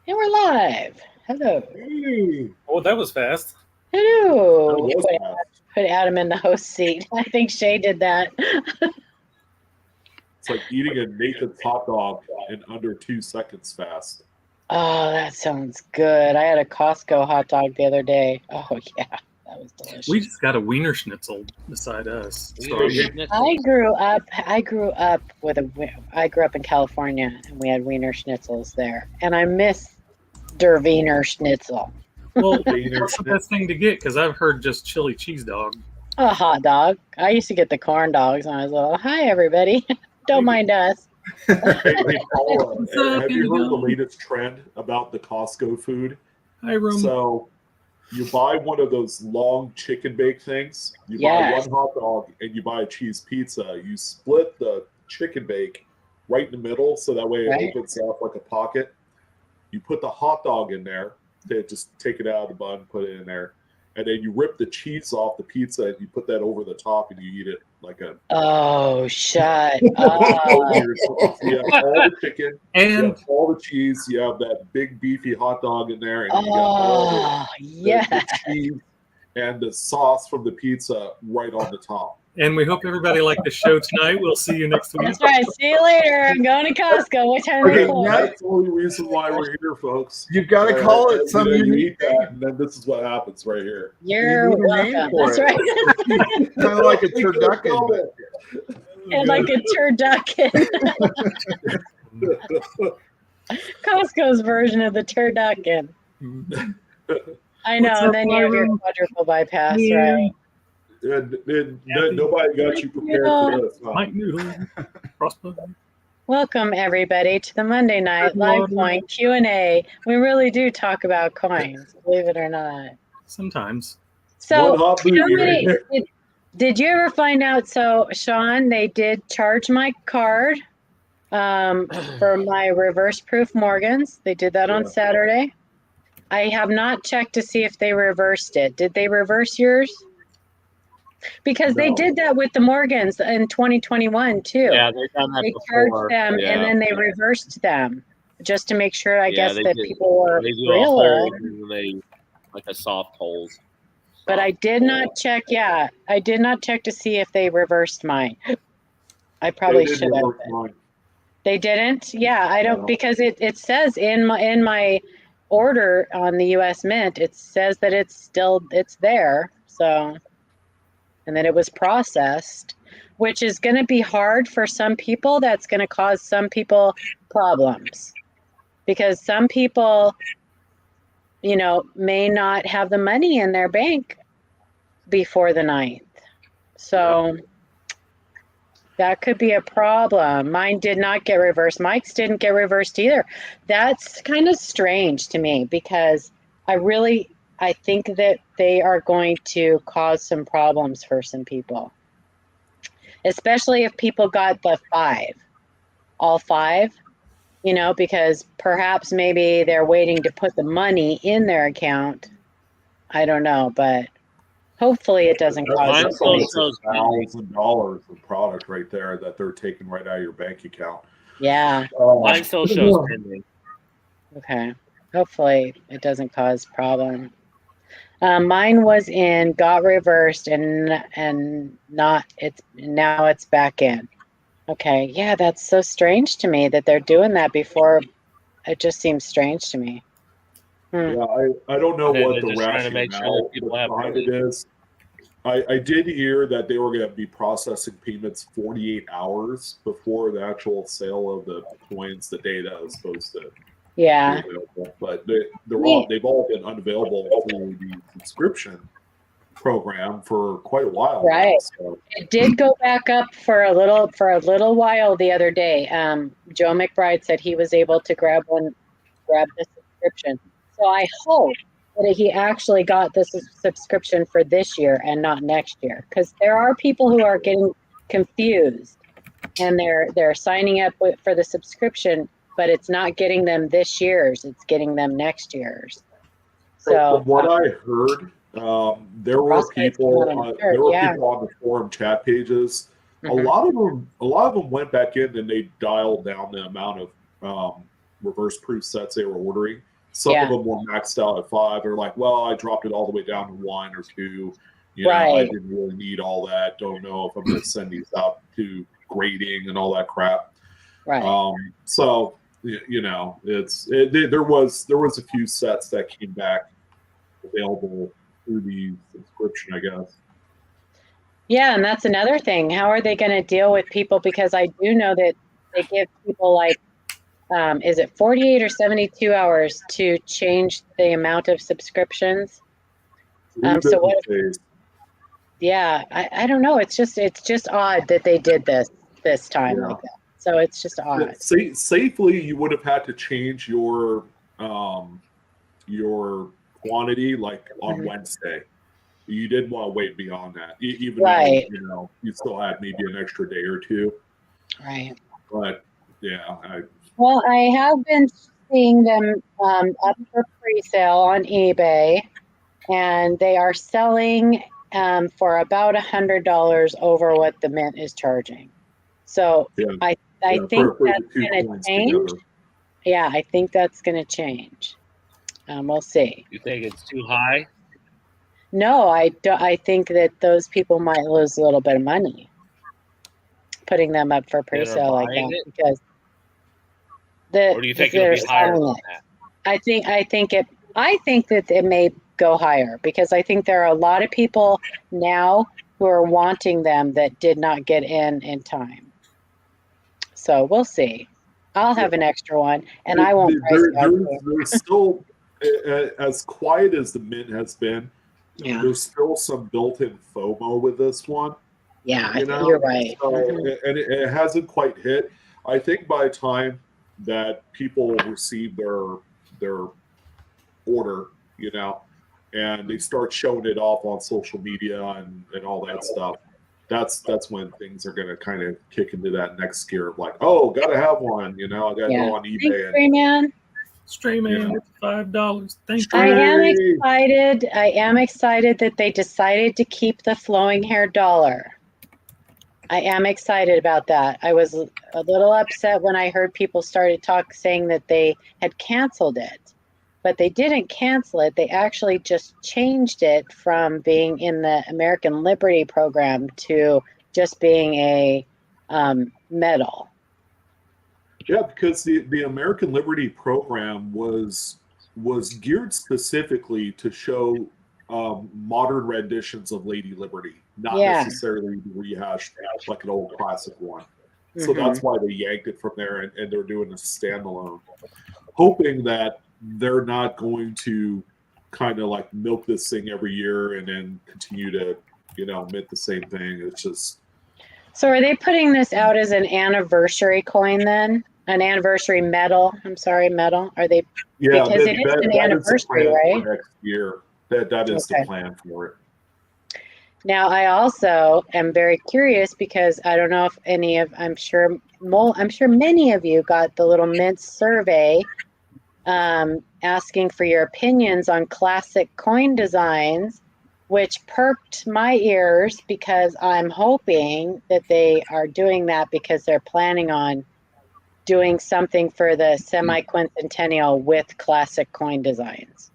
And we're live. Hello. Oh, that was fast. Hello. Put Adam in the host seat. I think Shay did that. It's like eating a Nathan's hot dog in under 2 seconds fast. Oh, that sounds good. I had a Costco hot dog the other day. Oh, yeah. That was delicious. We just got a Wiener Schnitzel beside us. I grew up in California, and we had Wiener Schnitzels there. And I miss der Wiener Schnitzel. Well, what's the best thing to get? Because I've heard just chili cheese dog. A hot dog. I used to get the corn dogs when I was little. Hi, everybody. Don't mind us. Hey, Paula, have you heard the latest trend about the Costco food? Hi, Room. So you buy one of those long chicken bake things. You buy one hot dog and you buy a cheese pizza. You split the chicken bake right in the middle so that way it opens up like a pocket. You put the hot dog in there. They just take it out of the bun, put it in there. And then you rip the cheese off the pizza and you put that over the top and you eat it like a... Oh, shut up. You have all the chicken, and you have all the cheese, you have that big beefy hot dog in there, and you got all the cheese and the sauce from the pizza right on the top. And we hope everybody liked the show tonight. We'll see you next week. That's right. See you later. I'm going to Costco. What time are you? That's the only reason why we're here, folks. You've got to call it something. You eat that, and then this is what happens right here. You're welcome. That's right. Kind of like a turducken. And like a turducken. Costco's version of the turducken. I know. And then you have your quadruple bypass, right? And nobody got you prepared for this. Mike Noodle. Welcome, everybody, to the Monday night live coin Q&A. We really do talk about coins, believe it or not. Sometimes. So, did you ever find out? So, Sean, they did charge my card for my reverse proof Morgans. They did that on Saturday. I have not checked to see if they reversed it. Did they reverse yours? Because they did that with the Morgans in 2021 too. Yeah, they've done that before. Charged them and then they reversed them just to make sure, I guess, that people were real. Like a soft holes. But I did not check. Yeah, I did not check to see if they reversed mine. I probably should have. They didn't. Yeah, I don't because it says in my order on the U.S. Mint, it says that it's there. So. And that it was processed, which is going to be hard for some people. That's going to cause some people problems because some people, may not have the money in their bank before the 9th. So that could be a problem. Mine did not get reversed. Mike's didn't get reversed either. That's kind of strange to me because I think that they are going to cause some problems for some people, especially if people got the 5, all 5, because perhaps maybe they're waiting to put the money in their account. I don't know, but hopefully it doesn't cause $1,000 of product right there that they're taking right out of your bank account. Yeah. Mine still shows pending. Okay. Hopefully it doesn't cause problem. Mine was got reversed and now it's back in. Okay, yeah, that's so strange to me that they're doing that before. It just seems strange to me. Yeah, I don't know what the rationale behind it is. I did hear that they were going to be processing payments 48 hours before the actual sale of the coins the day that was supposed to. Yeah, but they've all been unavailable through the subscription program for quite a while. Right. Now, so. It did go back up for a little while the other day. Joe McBride said he was able to grab the subscription. So I hope that he actually got this subscription for this year and not next year, because there are people who are getting confused and they're signing up for the subscription. But it's not getting them this year's; it's getting them next year's. So, from what I heard, there were people on the forum chat pages. Mm-hmm. A lot of them went back in and they dialed down the amount of reverse proof sets they were ordering. Some Yeah. of them were maxed out at 5. They're like, well, I dropped it all the way down to 1 or 2. You know, I Right. didn't really need all that. Don't know if I'm going to send these out to grading and all that crap. Right. So you know, there was a few sets that came back available through the subscription, I guess. Yeah, and that's another thing. How are they going to deal with people? Because I do know that they give people like, is it 48 or 72 hours to change the amount of subscriptions? So what? Yeah, I don't know. It's just odd that they did this time like that. So it's just odd. Safely, you would have had to change your quantity like on Wednesday. You didn't want to wait beyond that, even Right. if, you know, you still had maybe an extra day or two. Right. But yeah, Well, I have been seeing them up for pre-sale on eBay, and they are selling for about $100 over what the Mint is charging. So I think that's going to change. Together. Yeah, I think that's going to change. We'll see. You think it's too high? No, I think that those people might lose a little bit of money putting them up for pre-sale like that because or do you think it'll be higher than that? I think that it may go higher because I think there are a lot of people now who are wanting them that did not get in time. So we'll see. I'll have an extra one, and I won't price it out. There's still, as quiet as the Mint has been, there's still some built-in FOMO with this one. Yeah, I think you're right. So, and it hasn't quite hit. I think by the time that people receive their order, you know, and they start showing it off on social media and all that stuff, that's when things are going to kind of kick into that next gear of like, oh, gotta have one, you know, I gotta go on eBay. Strayman, it's $5. Thank you. I am excited that they decided to keep the flowing hair dollar. I am excited about that. I was a little upset when I heard people started saying that they had canceled it, but they didn't cancel it. They actually just changed it from being in the American Liberty program to just being a medal. Yeah, because the American Liberty program was geared specifically to show modern renditions of Lady Liberty, not necessarily rehashed like an old classic one. So that's why they yanked it from there, and they're doing a standalone, hoping that they're not going to kind of like milk this thing every year and then continue to, you know, mint the same thing. It's just. So are they putting this out as an anniversary coin then? An anniversary medal? I'm sorry, medal? Are they? Yeah, because it is an anniversary, right? Next year, that is the plan for it. Now, I also am very curious because I don't know if I'm sure many of you got the little Mint survey asking for your opinions on classic coin designs, which perked my ears because I'm hoping that they are doing that because they're planning on doing something for the semi-quincentennial with classic coin designs.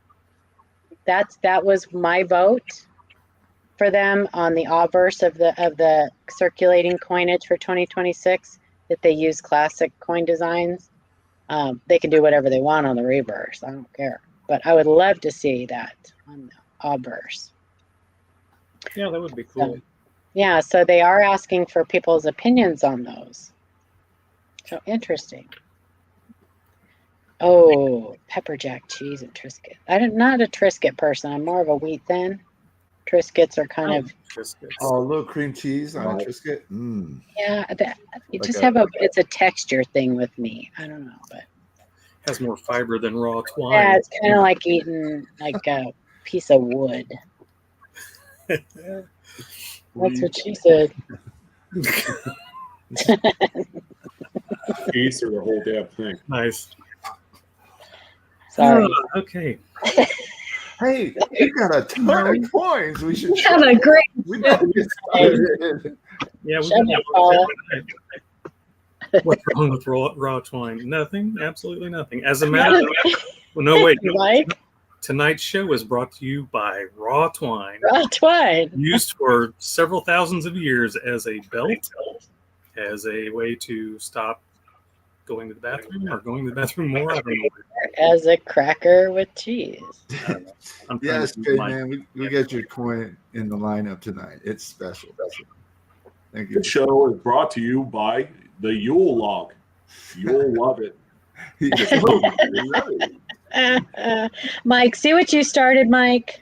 That was my vote for them on the obverse of the circulating coinage for 2026, that they use classic coin designs. They can do whatever they want on the reverse. I don't care. But I would love to see that on the obverse. Yeah, that would be cool. So they are asking for people's opinions on those. So interesting. Oh, pepper jack cheese and Triscuit. I'm not a Triscuit person. I'm more of a wheat thin. Triscuits are kind of. Triscuits. Oh, a little cream cheese on a Triscuit. Yeah, it's a texture thing with me. I don't know, but has more fiber than raw twine. Yeah, it's kind of like eating like a piece of wood. That's what she said. Piece or the whole damn thing. Nice. Sorry. Okay. Hey, you got a ton of coins. We should. have a great. We got to get started. Yeah, we Shut can up, Paula. What's wrong with raw twine? Nothing. Absolutely nothing. As a matter of well, no, wait. Mike? Tonight's show is brought to you by raw twine. Raw twine. Used for several thousands of years as a belt, as a way to stop going to the bathroom or going to the bathroom more. I don't know. As a cracker with cheese. Yes, good man. We got your coin in the lineup tonight. It's special. Thank you. The show is brought to you by the Yule log. You'll love it. Mike, see what you started, Mike?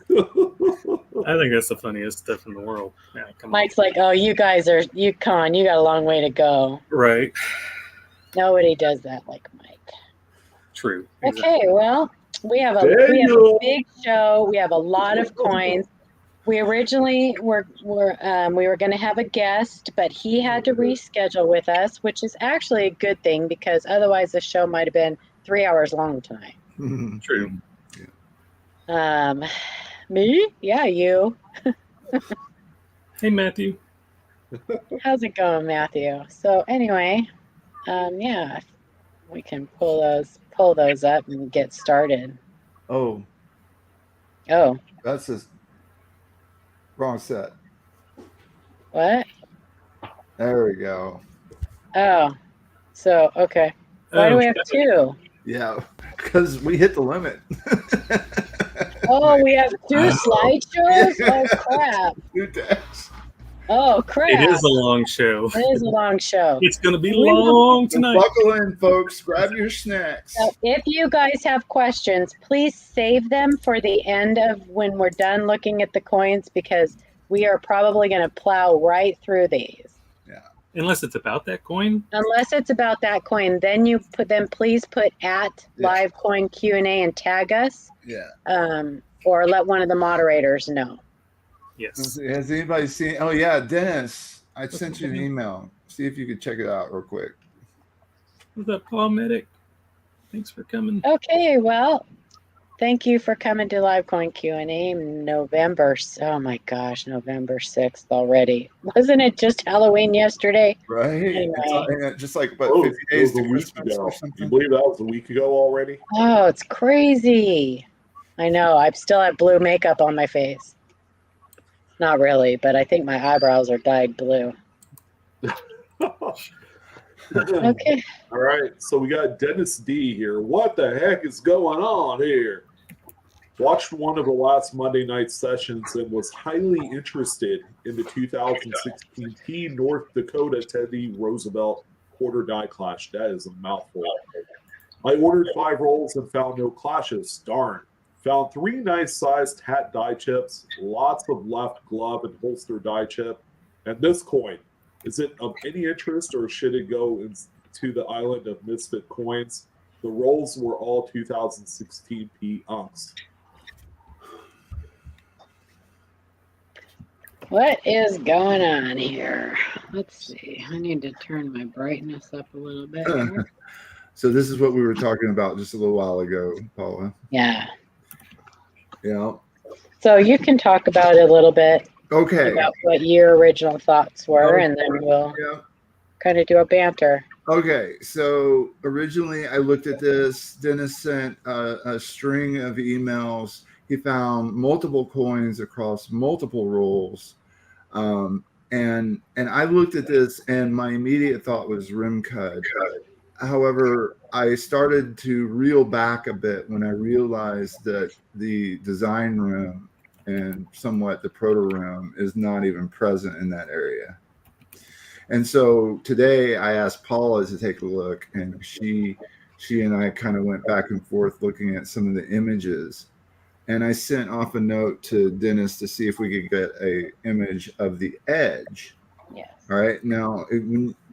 I think that's the funniest stuff in the world. Yeah, Mike's like, oh, you guys are, you got a long way to go. Right. Nobody does that like Mike. True. Okay, well, we have a big show. We have a lot of coins. We originally were going to have a guest, but he had to reschedule with us, which is actually a good thing because otherwise the show might have been 3 hours long tonight. True. Me? Yeah, you. Hey, Matthew. How's it going, Matthew? So anyway, yeah, we can pull those up and get started. Oh, that's a wrong set. What? There we go. Oh, so okay. Why do we have two? Yeah, because we hit the limit. Oh, we have two slideshows? Yeah. Oh, crap. 2 decks. Oh, crap. It is a long show. It is a long show. It's going to be long tonight. Buckle in, folks. Grab your snacks. So if you guys have questions, please save them for the end of when we're done looking at the coins because we are probably going to plow right through these. Unless it's about that coin. Unless it's about that coin, then please put at live coin Q&A and tag us. Yeah. Or let one of the moderators know. Yes. Has anybody seen? Oh yeah, Dennis. I sent you an email. See if you could check it out real quick. What's up, Paul Medic? Thanks for coming. Okay, well, thank you for coming to Live Coin Q&A November 6th already. Wasn't it just Halloween yesterday? Right. Anyway. Just like 50 days to Christmas or Can you something. believe that was a week ago already? Oh, it's crazy. I know. I still have blue makeup on my face. Not really, but I think my eyebrows are dyed blue. Okay. All right. So we got Dennis D here. What the heck is going on here? Watched one of the last Monday night sessions and was highly interested in the 2016 T North Dakota Teddy Roosevelt quarter die clash. That is a mouthful. I ordered 5 rolls and found no clashes. Darn. Found 3 nice sized hat die chips, lots of left glove and holster die chip, and this coin. Is it of any interest or should it go into the island of misfit coins? The rolls were all 2016 P unks. What is going on here? Let's see. I need to turn my brightness up a little bit here. So this is what we were talking about just a little while ago, Paula. Yeah. Yeah. So you can talk about it a little bit. Okay. About what your original thoughts were, and then we'll kind of do a banter. Okay. So originally I looked at this. Dennis sent a string of emails. He found multiple coins across multiple rolls. And I looked at this and my immediate thought was rim cud. However, I started to reel back a bit when I realized that the design rim and somewhat the proto rim is not even present in that area. And so today I asked Paula to take a look, and she and I kind of went back and forth looking at some of the images. And I sent off a note to Dennis to see if we could get an image of the edge. Yes. All right. Now,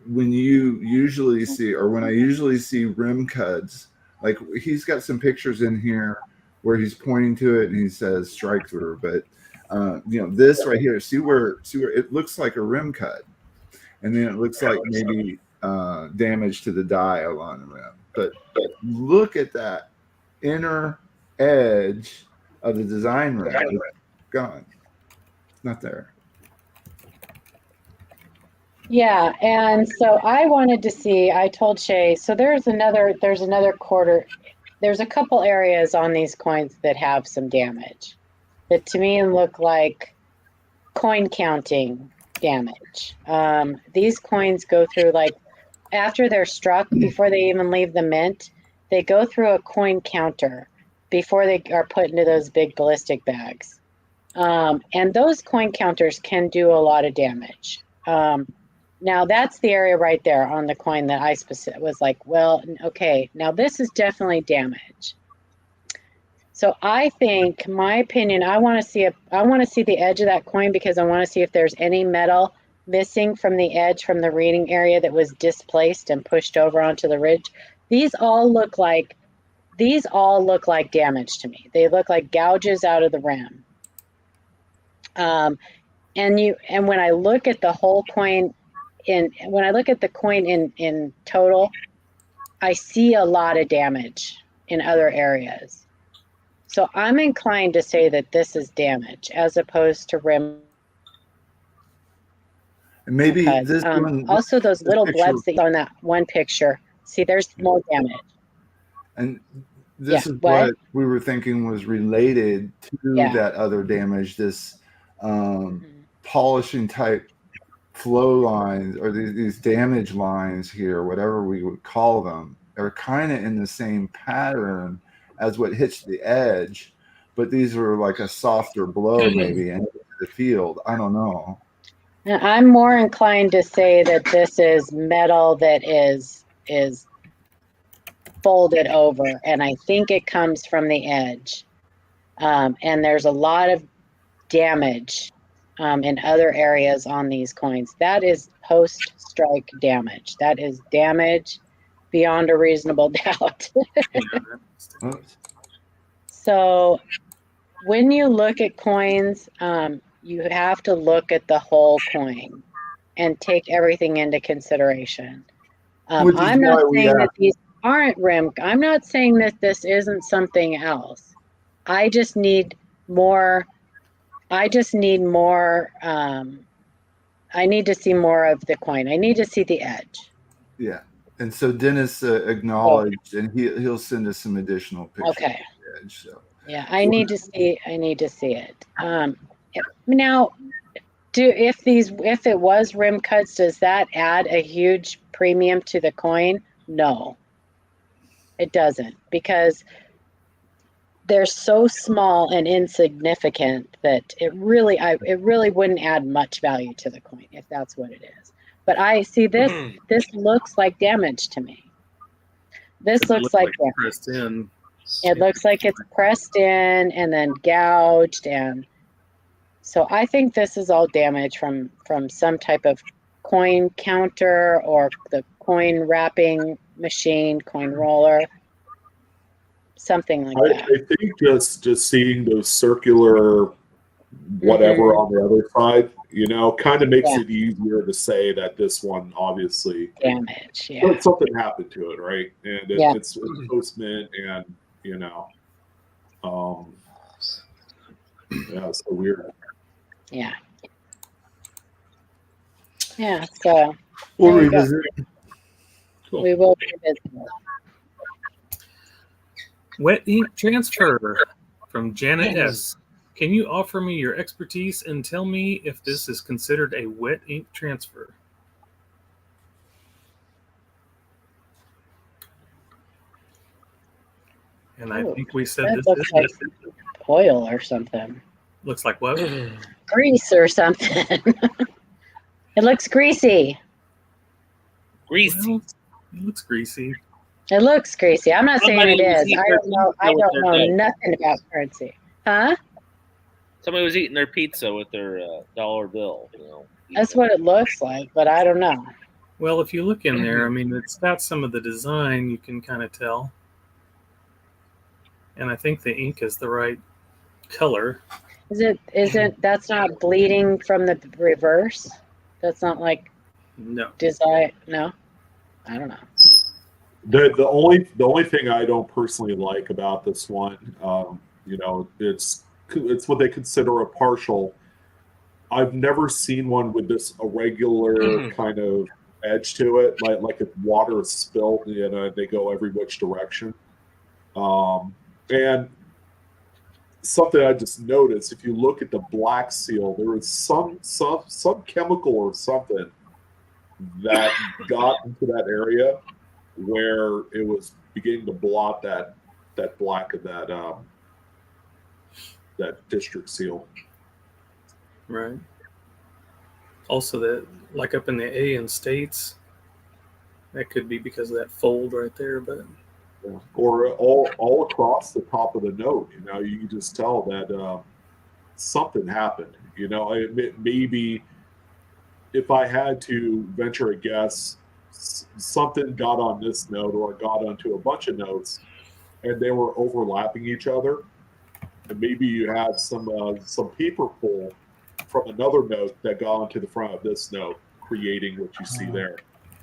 when you usually see, or when I usually see rim cuds, like he's got some pictures in here where he's pointing to it and he says strike through, but this right here, see where it looks like a rim cut, and then it looks like maybe damage to the die along the rim. But look at that inner edge of the design rim. It's gone. It's not there. Yeah, and so I wanted to see, I told Shay, so there's another quarter, there's a couple areas on these coins that have some damage that to me look like coin counting damage. These coins go through, like, after they're struck, before they even leave the mint, they go through a coin counter before they are put into those big ballistic bags. And those coin counters can do a lot of damage. Now that's the area right there on the coin that I was like, well, okay, now this is definitely damage. So I think, my opinion, I want to see the edge of that coin, because I want to see if there's any metal missing from the edge, from the reading area that was displaced and pushed over onto the ridge. These all look like damage to me. They look like gouges out of the rim. And when I look at the whole coin, when I look at the coin in total, I see a lot of damage in other areas. So I'm inclined to say that this is damage as opposed to rim. And maybe this one, also those little blebs that you saw in that one picture. See, there's more damage. And this is what we were thinking was related to that other damage, this polishing type flow lines, or these damage lines here, whatever we would call them, are kind of in the same pattern as what hits the edge, but these are like a softer blow maybe into the field. I don't know. I'm more inclined to say that this is metal that is folded over, and I think it comes from the edge. And there's a lot of damage in other areas on these coins. That is post-strike damage. That is damage beyond a reasonable doubt. So when you look at coins, you have to look at the whole coin and take everything into consideration. I'm not saying that these aren't rim. I'm not saying that this isn't something else. I just need more. I need to see more of the coin. I need to see the edge. Yeah. And so Dennis acknowledged, and he'll send us some additional pictures. Okay. Of the edge, so. Yeah, I need to see it. Now, if it was rim cuts, does that add a huge premium to the coin? No, it doesn't, because they're so small and insignificant that it really wouldn't add much value to the coin if that's what it is. But I see this. This looks like damage to me. This looks like pressed in. It looks like it's pressed in and then gouged, and so I think this is all damage from some type of coin counter or the coin wrapping machine, coin roller, something like that. I think just seeing those circular whatever on the other side, kind of makes it easier to say that this one obviously damage. Something happened to it, right? And it's post mint, and it's so weird. Yeah. So we'll revisit. Cool. We will revisit it. Wet ink transfer from Janet S. Can you offer me your expertise and tell me if this is considered a wet ink transfer? And I think we said this looks like oil or something. Looks like what? Grease or something. It looks greasy. Greasy. Well, it looks greasy. It looks greasy. I'm not saying it is. I don't know nothing about currency. Huh? Somebody was eating their pizza with their dollar bill. That's what it looks like, but I don't know. Well, if you look in there, I mean, it's got some of the design you can kind of tell. And I think the ink is the right color. Isn't that's not bleeding from the reverse? That's not like design. No, I don't know. The only thing I don't personally like about this one, it's what they consider a partial I've never seen one with this irregular kind of edge to it, like if water is spilled, they go every which direction. And something I just noticed, if you look at the black seal, there was some chemical or something that got into that area where it was beginning to blot that black of that district seal. Right. Also, that like up in the A in states, that could be because of that fold right there, but or all across the top of the note, you can just tell that something happened. Maybe if I had to venture a guess, something got on this note or got onto a bunch of notes, and they were overlapping each other. And maybe you had some paper pull from another note that got onto the front of this note, creating what you see there.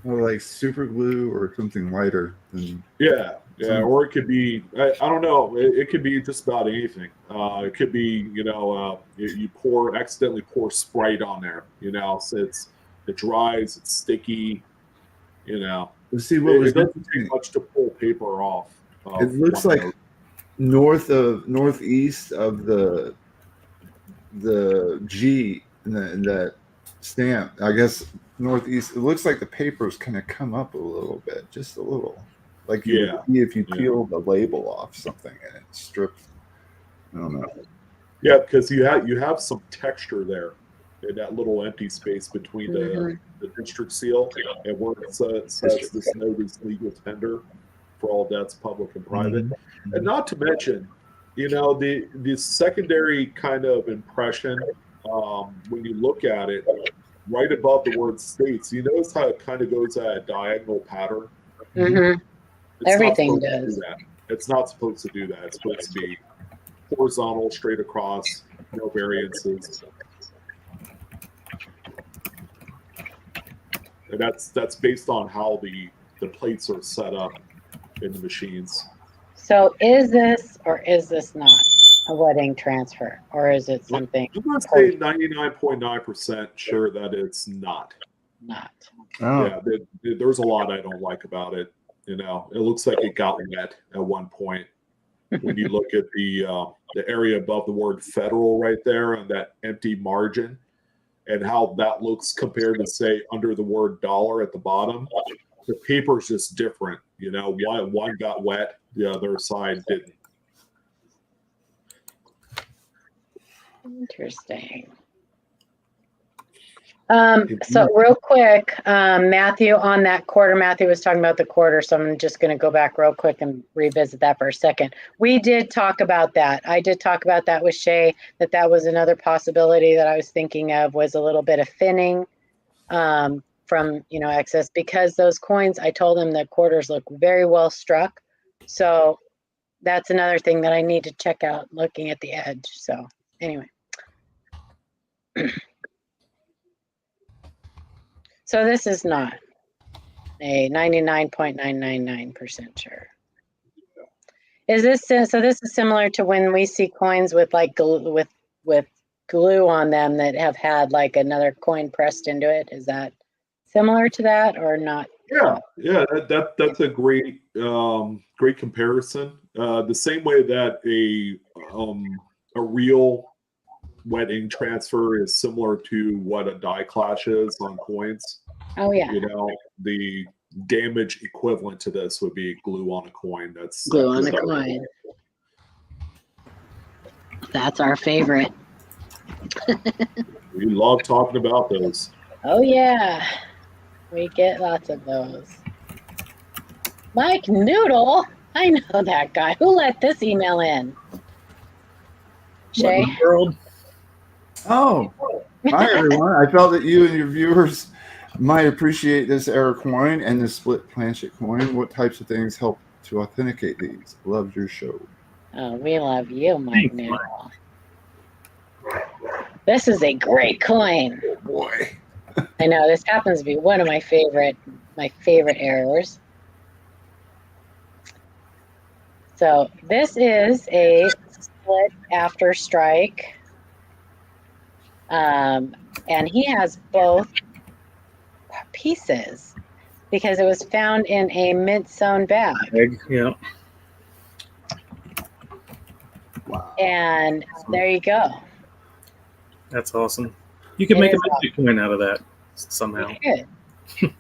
Or like super glue or something lighter than. Yeah. Or it could be, I don't know. It could be just about anything. It could be, you accidentally pour Sprite on there. So it dries, it's sticky. Let's see what it doesn't take much to pull paper off. It looks like northeast of the G in that stamp. I guess northeast. It looks like the paper's kind of come up a little bit, just a little, like you would see if you peel the label off something and it strips. I don't know. Yeah, because you have some texture there in that little empty space between the district seal and where it says this note is legal tender for all debts, public and private. And not to mention, the secondary kind of impression, when you look at it, right above the word states, you notice how it kind of goes at a diagonal pattern? Everything does. It's not supposed to do that. It's supposed to be horizontal, straight across, no variances. And that's based on how the plates are set up in the machines. So is this or is this not a wedding transfer, or is it something? I'm going to say 99.9% sure that it's not. Not. Oh. Yeah, there's a lot I don't like about it. It looks like it got wet at one point. When you look at the area above the word federal right there and that empty margin, and how that looks compared to, say, under the word dollar at the bottom, the paper's just different. One got wet, the other side didn't. Interesting. So real quick, Matthew, on that quarter, Matthew was talking about the quarter, so I'm just going to go back real quick and revisit that for a second. We did talk about that. I did talk about that with Shay, that was another possibility that I was thinking of, was a little bit of thinning from, excess, because those coins, I told him the quarters look very well struck. So that's another thing that I need to check out looking at the edge. So anyway. So this is not a 99.999% sure. Is this, so this is similar to when we see coins with like with glue on them that have had like another coin pressed into it? Is that similar to that or not? Yeah, that's a great comparison. The same way that a real wet ink transfer is similar to what a die clash is on coins. Oh yeah. The damage equivalent to this would be glue on a coin. That's glue on a coin. That's our favorite. We love talking about those. Oh yeah. We get lots of those. Mike Noodle. I know that guy. Who let this email in? Shay? World. Oh, hi everyone. I felt that you and your viewers might appreciate this error coin and this split planchet coin. What types of things help to authenticate these? Love your show. Oh, we love you, Mike Noodle. This is a great coin. Oh boy. I know this happens to be one of my favorite errors. So this is a split after strike And he has both pieces because it was found in a mint-sewn bag. Yeah. Wow. And there you go. That's awesome. You could make a magic coin out of that somehow. You could.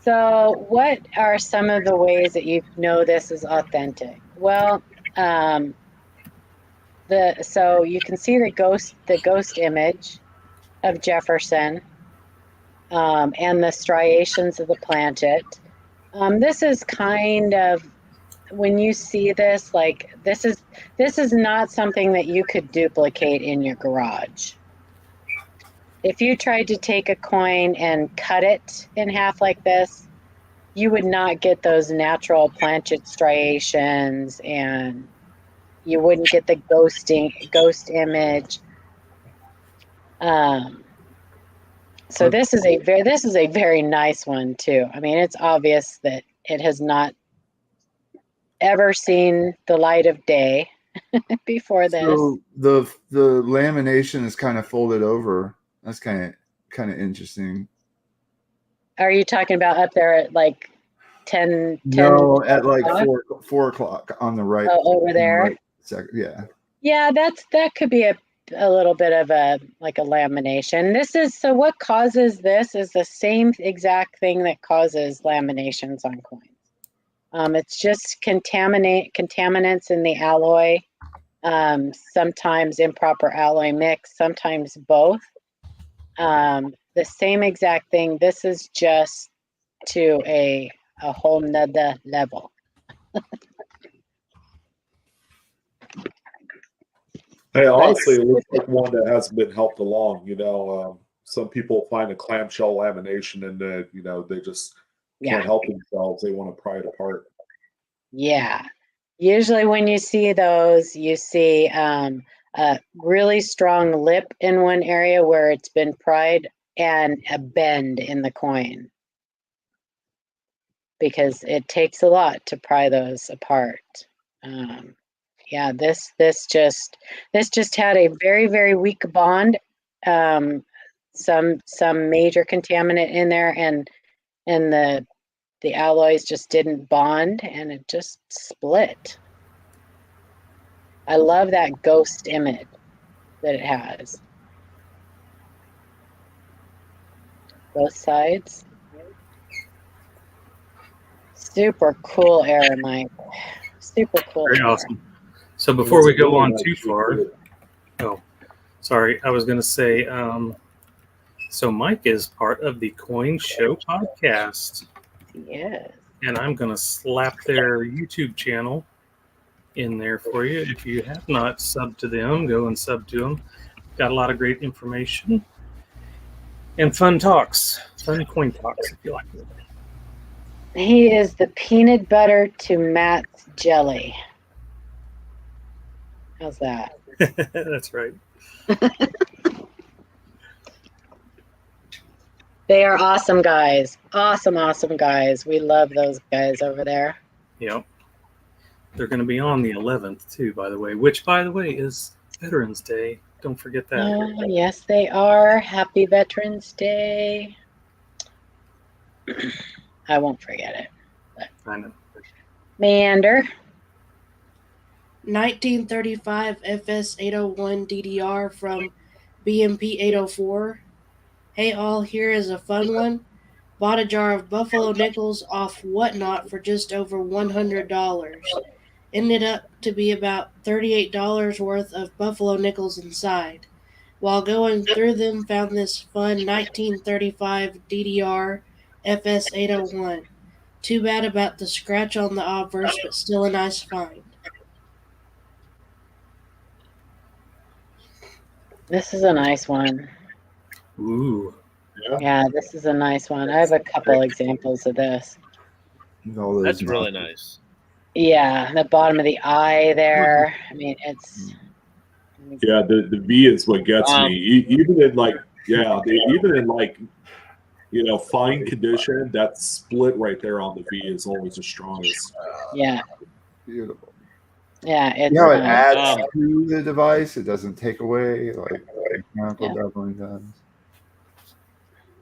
So what are some of the ways that you know this is authentic? Well, so you can see the ghost image of Jefferson, and the striations of the planchet. This is kind of, when you see this, like this is not something that you could duplicate in your garage. If you tried to take a coin and cut it in half like this, you would not get those natural planchet striations, and you wouldn't get the ghost image. So this is a very nice one too. I mean, it's obvious that it has not ever seen the light of day before this. So the lamination is kind of folded over. That's kind of interesting. Are you talking about up there at like 10? No, at like 4 o'clock on the right. Oh, over there. Yeah. Yeah, that could be a little bit of a lamination. So what causes this is the same exact thing that causes laminations on coins. It's just contaminants in the alloy, sometimes improper alloy mix, sometimes both. The same exact thing. This is just to a whole nother level. Hey, honestly, it looks like one that hasn't been helped along. You know, some people find a clamshell lamination and they just can't help themselves. They want to pry it apart. Yeah. Usually when you see those, you see a really strong lip in one area where it's been pried and a bend in the coin, because it takes a lot to pry those apart. Yeah, this just had a very, very weak bond, some major contaminant in there, and the alloys just didn't bond, and it just split. I love that ghost image that it has. Both sides. Super cool error, Mike. Super cool. Very awesome. So before we go on too far, sorry, I was going to say, so Mike is part of the Coin Show podcast. Yes. And I'm going to slap their YouTube channel in there for you. If you have not subbed to them, go and sub to them. Got a lot of great information and fun talks, fun coin talks, if you like it. He is the peanut butter to Matt's jelly. How's that? That's right. They are awesome guys. Awesome guys. We love those guys over there. Yep. They're going to be on the 11th too, by the way, which, by the way, is Veterans Day. Don't forget that. Oh, yes, they are. Happy Veterans Day. I won't forget it. But. I know. Meander. 1935 FS 801 DDR from BMP 804. Hey all, here is a fun one. Bought a jar of buffalo nickels off Whatnot for just over $100. Ended up to be about $38 worth of buffalo nickels inside. While going through them, found this fun 1935 DDR FS 801. Too bad about the scratch on the obverse, but still a nice find. This is a nice one. Ooh. Yeah, this is a nice one. I have a couple examples of this. That's really nice. Yeah, the bottom of the eye there. I mean, it's. Yeah, the V is what gets me. Even in fine condition, that split right there on the V is always the strongest. Yeah. Beautiful. Yeah, it's. You know, it adds to the device. It doesn't take away. Mechanical doubling does.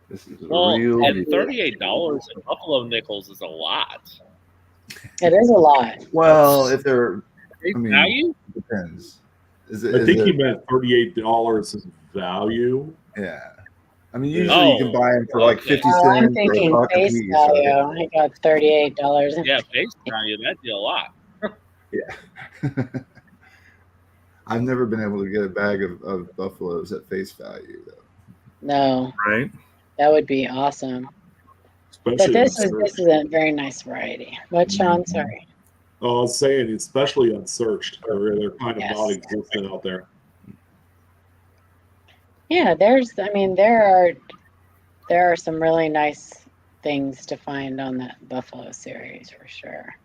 This is Well, real. and $38 in buffalo nickels is a lot. It is a lot. Well, if they're, I mean, Value? it depends. I think he meant $38 is value. Yeah. I mean, usually you can buy them for like 50 Oh, I'm cents or thinking a buck a face piece. value. I got $38. Yeah, face value, that'd be a lot. Yeah. I've never been able to get a bag of buffaloes at face value, though. No. Right. That would be awesome. Especially But this is a very nice variety. What, Sean? Sorry. Oh, I was saying, especially unsearched. They're kind of Yes. non-existent out there. Yeah, there are some really nice things to find on that Buffalo series for sure.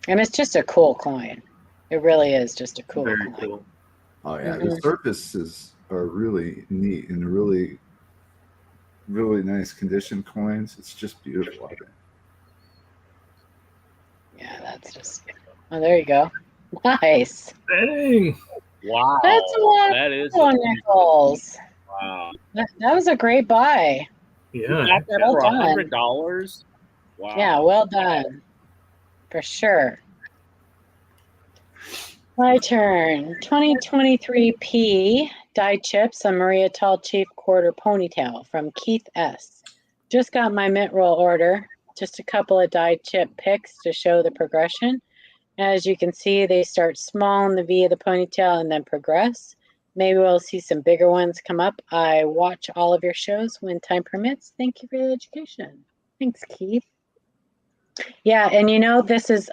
And it's just a cool coin. It really is just a cool Very coin. cool. Oh, yeah. The surfaces are really neat and really, really nice condition coins. It's just beautiful. I think. Yeah, that's just. Oh, there you go. Nice. Dang. Wow. That's a lot That is of nickels. wow. That was a great buy. You Yeah. got that Well for done. $100? Wow. Yeah, well done. For sure. My turn. 2023P die chips, a Maria Tallchief quarter ponytail from Keith S. Just got my mint roll order. Just a couple of die chip picks to show the progression. As you can see, they start small in the V of the ponytail and then progress. Maybe we'll see some bigger ones come up. I watch all of your shows when time permits. Thank you for the education. Thanks, Keith. Yeah, and this is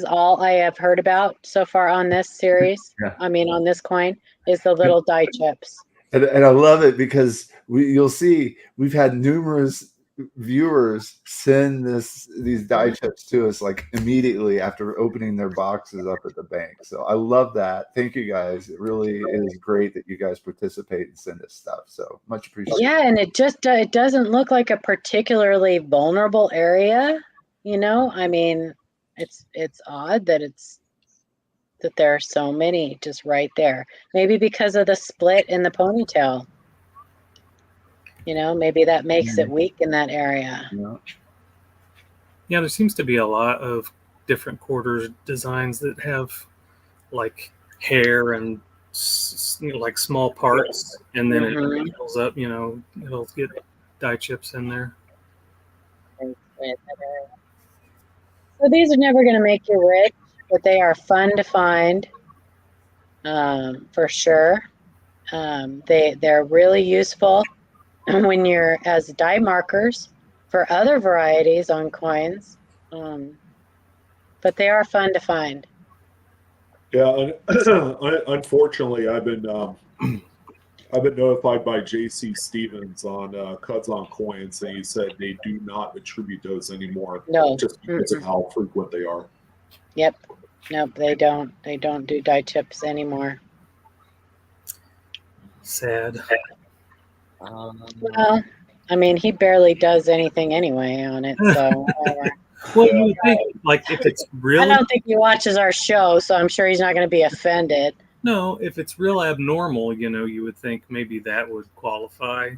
all I have heard about so far on this series. Yeah. I mean, on this coin is the little die chips. And I love it because you'll see we've had numerous viewers send these die chips to us like immediately after opening their boxes up at the bank. So I love that. Thank you guys. It really is great that you guys participate and send us stuff. So much appreciated. Yeah, and it doesn't look like a particularly vulnerable area. I mean, it's odd that there are so many just right there. Maybe because of the split in the ponytail. Maybe that makes it weak in that area. Yeah, there seems to be a lot of different quarter designs that have like hair and like small parts, and then it fills up. It'll get die chips in there. So these are never going to make you rich, but they are fun to find, for sure. They're really useful when you're as die markers for other varieties on coins, but they are fun to find. Yeah, unfortunately, I've been notified by JC Stevens on Cuds on Coins, and he said they do not attribute those anymore. No, just because of how frequent they are. Yep. Nope, they don't. They don't do die chips anymore. Sad. Well, I mean, he barely does anything anyway on it, so whatever. Well, you would think, like, if it's really... I don't think he watches our show, so I'm sure he's not going to be offended. No, if it's real abnormal, you would think maybe that would qualify.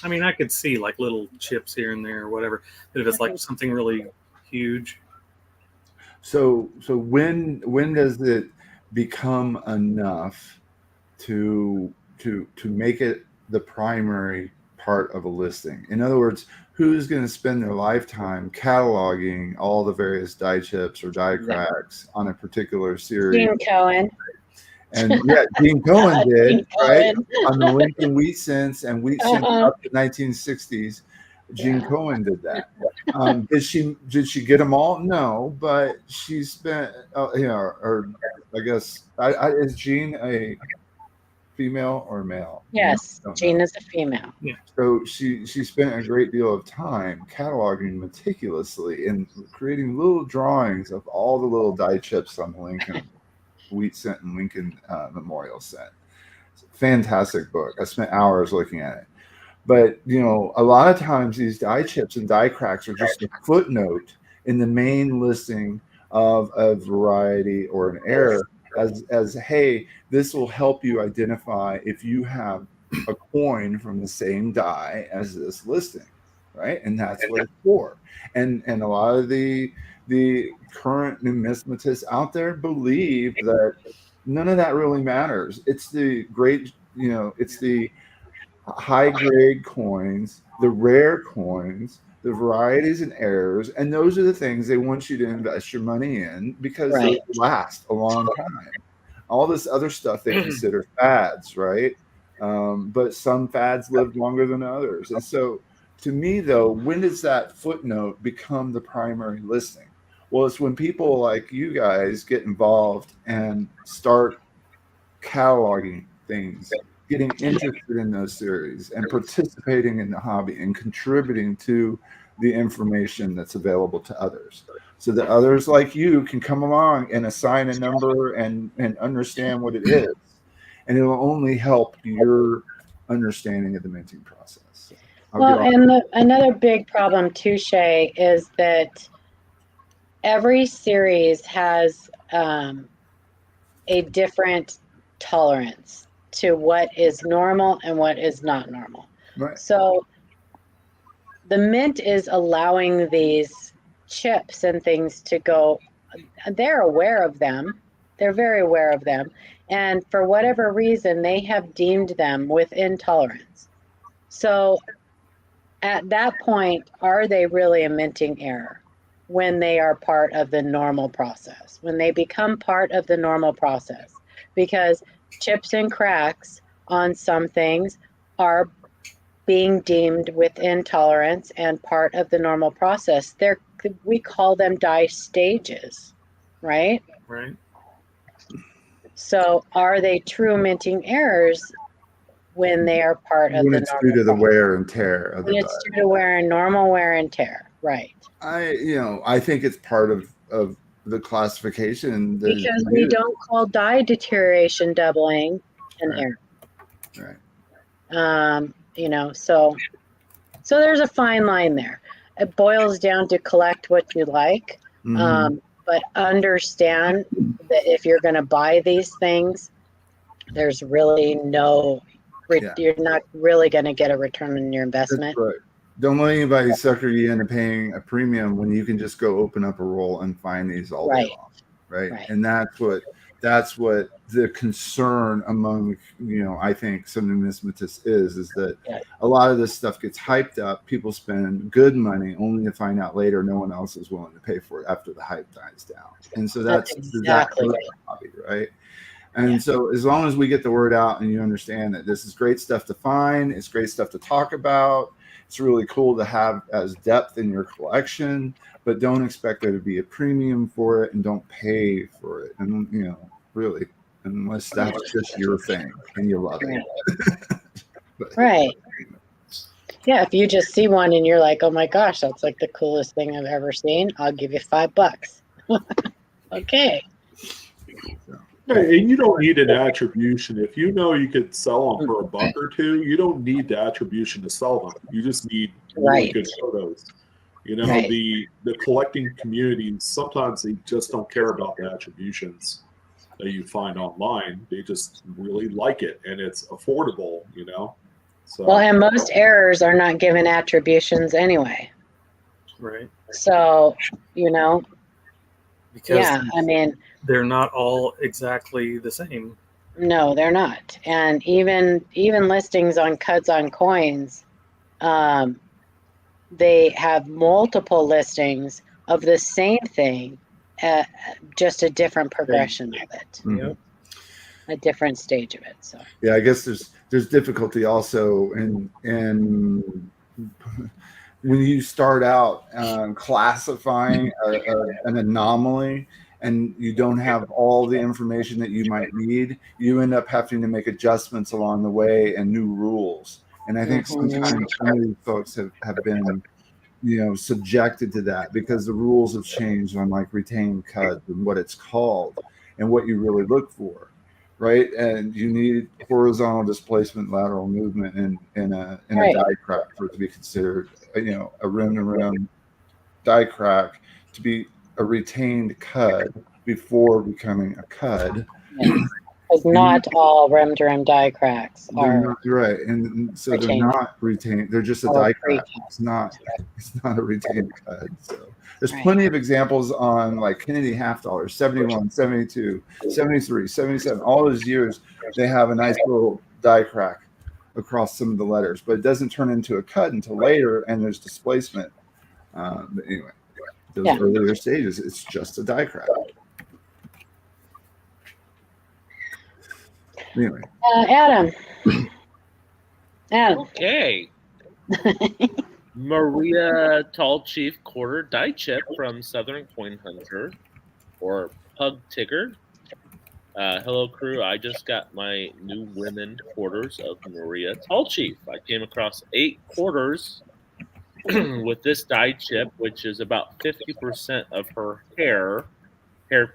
I mean, I could see, like, little chips here and there or whatever, but if it's, like, something really huge... So when does it become enough to make it the primary part of a listing? In other words, who's going to spend their lifetime cataloging all the various die chips or die cracks on a particular series? Gene Cohen. And yeah, Gene Cohen did, Gene right? Cohen. On the Lincoln Wheat Cents and Wheat Cents up to 1960s. Gene Cohen did that. Did she get them all? No, but she spent, or I guess, is Gene a female or male? Yes, Gene is a female. Yeah. So she spent a great deal of time cataloging meticulously and creating little drawings of all the little die chips on the Lincoln Wheat Cent and Lincoln Memorial Set. Fantastic book. I spent hours looking at it. But, a lot of times these die chips and die cracks are just a footnote in the main listing of a variety or an error. as hey, this will help you identify if you have a coin from the same die as this listing, right? And that's what it's for. And a lot of the current numismatists out there believe that none of that really matters. It's the it's the high grade coins, the rare coins, the varieties and errors, and those are the things they want you to invest your money in because they last a long time. All this other stuff they consider fads, right? But some fads live longer than others. And so to me, though, when does that footnote become the primary listing? Well, it's when people like you guys get involved and start cataloging things, getting interested in those series and participating in the hobby and contributing to the information that's available to others, so that others like you can come along and assign a number and understand what it is. And it will only help your understanding of the minting process. Well, and another big problem too, Shay, is that every series has a different tolerance to what is normal and what is not normal. Right. So the mint is allowing these chips and things to go. They're aware of them. They're very aware of them. And for whatever reason, they have deemed them within tolerance. So at that point, are they really a minting error when they are part of the normal process, when they become part of the normal process? Because chips and cracks on some things are being deemed within tolerance and part of the normal process. We call them die stages, right? Right. So are they true minting errors when they are part of the normal due to the wear and tear of when it's due to normal wear and tear, right? I think it's part of the classification because we don't call die deterioration doubling an error. Right. So there's a fine line there. It boils down to collect what you like, but understand that if you're going to buy these things, there's really you're not really going to get a return on your investment. That's right. Don't let anybody sucker you into paying a premium when you can just go open up a roll and find these all day long, right? And that's what the concern among I think some numismatists is that a lot of this stuff gets hyped up. People spend good money only to find out later no one else is willing to pay for it after the hype dies down. And so that's exactly the hobby, right? And so as long as we get the word out and you understand that this is great stuff to find, it's great stuff to talk about, it's really cool to have as depth in your collection, but don't expect there to be a premium for it and don't pay for it. And, really, unless that's just your thing and you love it. Right. Yeah, if you just see one and you're like, oh my gosh, that's like the coolest thing I've ever seen, I'll give you $5. Okay. And you don't need an attribution. If you know you could sell them for $1 or $2, you don't need the attribution to sell them. You just need really good photos. The collecting community, sometimes they just don't care about the attributions that you find online. They just really like it, and it's affordable, So, well, and most errors are not given attributions anyway. Right. So, because they're not all exactly the same. No, they're not. And even listings on Cuds on Coins, they have multiple listings of the same thing, just a different progression of it, a different stage of it. So I guess there's difficulty also in when you start out classifying an anomaly and you don't have all the information that you might need, you end up having to make adjustments along the way and new rules. And I think sometimes some of these folks have been, subjected to that because the rules have changed on like retained cut and what it's called and what you really look for, right? And you need horizontal displacement, lateral movement in a die crack for it to be considered, a rim-to-rim die crack to be a retained cud before becoming a cud. Because not all rim to rim die cracks They're are not, right, and so they're retained. not retained. They're just a Or die crack. pre-cut. It's not a retained cut. So there's Right. plenty of examples on like Kennedy half dollars, 71, 72, 73, 77. All those years, they have a nice little die crack across some of the letters, but it doesn't turn into a cut until later, and there's displacement. But anyway, those earlier stages, it's just a die crack. Anyway, Adam. Okay. Maria Tallchief quarter die chip from Southern Coin Hunter or Pug Tigger. Hello, crew. I just got my new women quarters of Maria Tallchief. I came across 8 quarters with this die chip, which is about 50% of her hair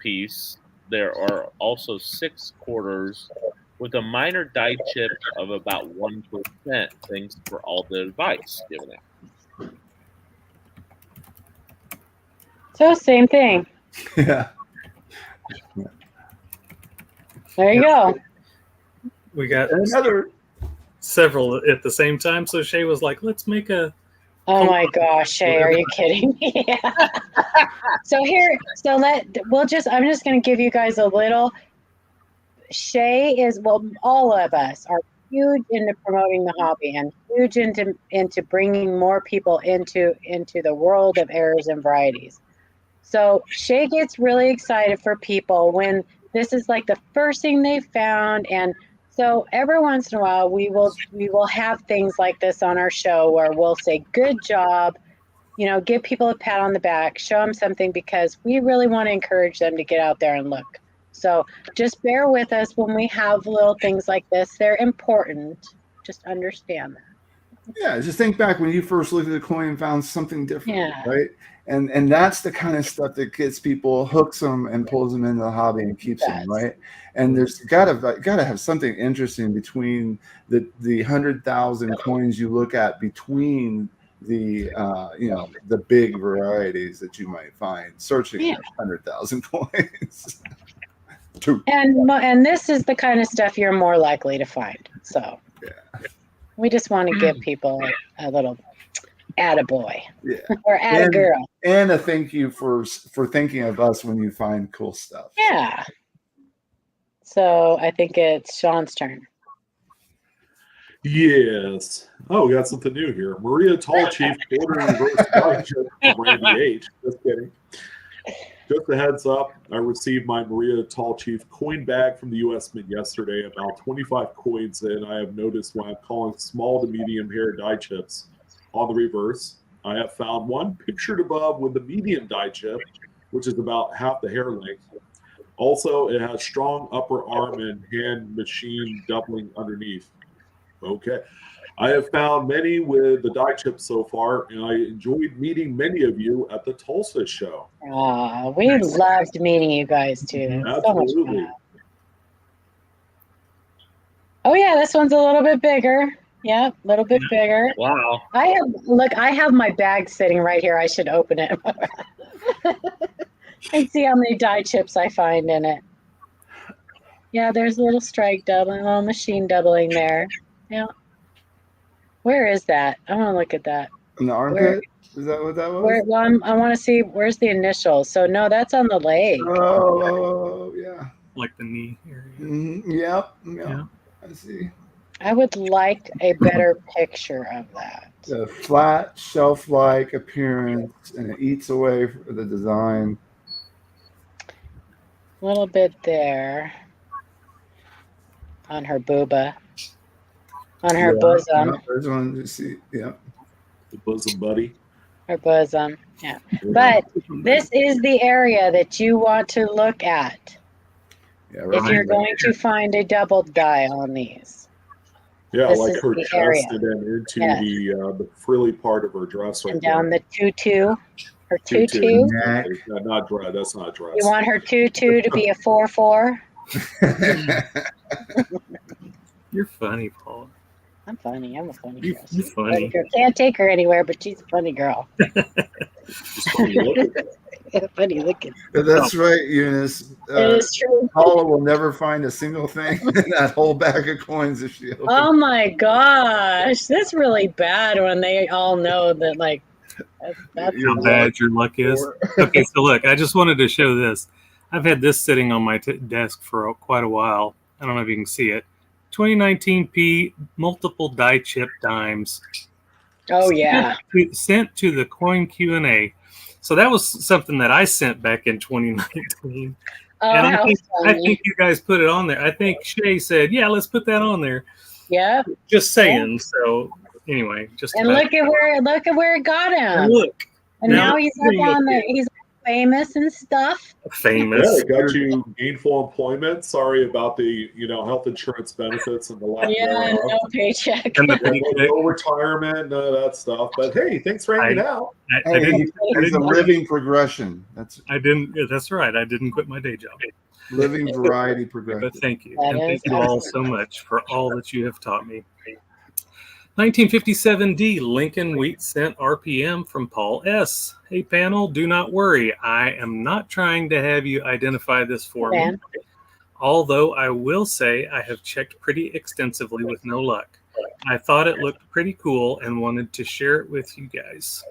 piece. There are also 6 quarters with a minor die chip of about 1%. Thanks for all the advice given out. So same thing. yeah. There you go. We got Another. several at the same time. So Shay was like, let's make a. Oh my gosh, Shay, are you kidding me? I'm just going to give you guys a little. Shay is, well, all of us are huge into promoting the hobby and huge into bringing more people into the world of errors and varieties. So Shay gets really excited for people when this is like the first thing they found, and so every once in a while we will have things like this on our show where we'll say good job, give people a pat on the back, show them something, because we really want to encourage them to get out there and look. So just bear with us when we have little things like this. They're important. Just understand that. Yeah, just think back when you first looked at the coin and found something different, right? And that's the kind of stuff that gets people, hooks them, and pulls them into the hobby and keeps them, right? And there's gotta have something interesting between the 100,000 coins you look at between the the big varieties that you might find searching 100,000 coins. And this is the kind of stuff you're more likely to find. So we just want to give people a little attaboy or attagirl. And a thank you for thinking of us when you find cool stuff. Yeah. So I think it's Sean's turn. Yes. Oh, we got something new here. Maria Tallchief quarter reverse die chip from Randy H. Just kidding. Just a heads up, I received my Maria Tallchief coin bag from the U.S. Mint yesterday, about 25 coins in. I have noticed when I'm calling small to medium hair die chips on the reverse, I have found one pictured above with the medium die chip, which is about half the hair length. Also, it has strong upper arm and hand machine doubling underneath. Okay. I have found many with the die chips so far, and I enjoyed meeting many of you at the Tulsa show. We loved meeting you guys too. Absolutely. So much fun. Oh yeah, this one's a little bit bigger. Yeah, a little bit bigger. Wow. I have my bag sitting right here. I should open it and see how many die chips I find in it. Yeah, there's a little strike doubling, a little machine doubling there. Yeah. Where is that? I want to look at that. In the armpit? Is that what that was? I want to see, where's the initials? So, no, that's on the leg. Oh, yeah. Like the knee area. Mm-hmm. Yep. I see. I would like a better picture of that. The flat, shelf-like appearance, and it eats away for the design. A little bit there. On her booba. On her bosom. There's one you see. Yeah. The bosom buddy. Her bosom. Yeah. But this is the area that you want to look at. Yeah, right. If you're going to find a double die on these. Yeah, this like her chest and then into the frilly part of her dress right and down there. the tutu. Her tutu. Not dress. That's not dress. You want her tutu to be a 4-4? You're funny, Paul. I'm funny. I'm a funny girl. You're funny. Can't take her anywhere, but she's a funny girl. Just funny looking. Funny looking. That's right, Eunice. It is true. Paula will never find a single thing in that whole bag of coins if she opens. Oh my gosh, that's really bad when they all know that. Like, that's Your How bad your luck is. Okay, so look, I just wanted to show this. I've had this sitting on my desk for quite a while. I don't know if you can see it. 2019 P multiple die chip dimes. Oh yeah. Sent to the coin Q&A. So that was something that I sent back in 2019. Oh, and how I funny. think you guys put it on there. I think Shay said, "Yeah, let's put that on there." Yeah. Just saying. So anyway, just And look at where it got him. look. And now he's up on the. He's famous and stuff. Famous. Yeah, it got you gainful employment. Sorry about the health insurance benefits and the lack Yeah, thereof. no paycheck. And No retirement, none of that stuff. But hey, thanks for hanging out. I didn't. It's a living progression. That's That's right. I didn't quit my day job. living variety progression. But thank you. That And thank is you all so much for all that you have taught me. 1957D Lincoln Wheat Cent RPM from Paul S. Hey panel, do not worry. I am not trying to have you identify this for me. Although I will say I have checked pretty extensively with no luck. I thought it looked pretty cool and wanted to share it with you guys.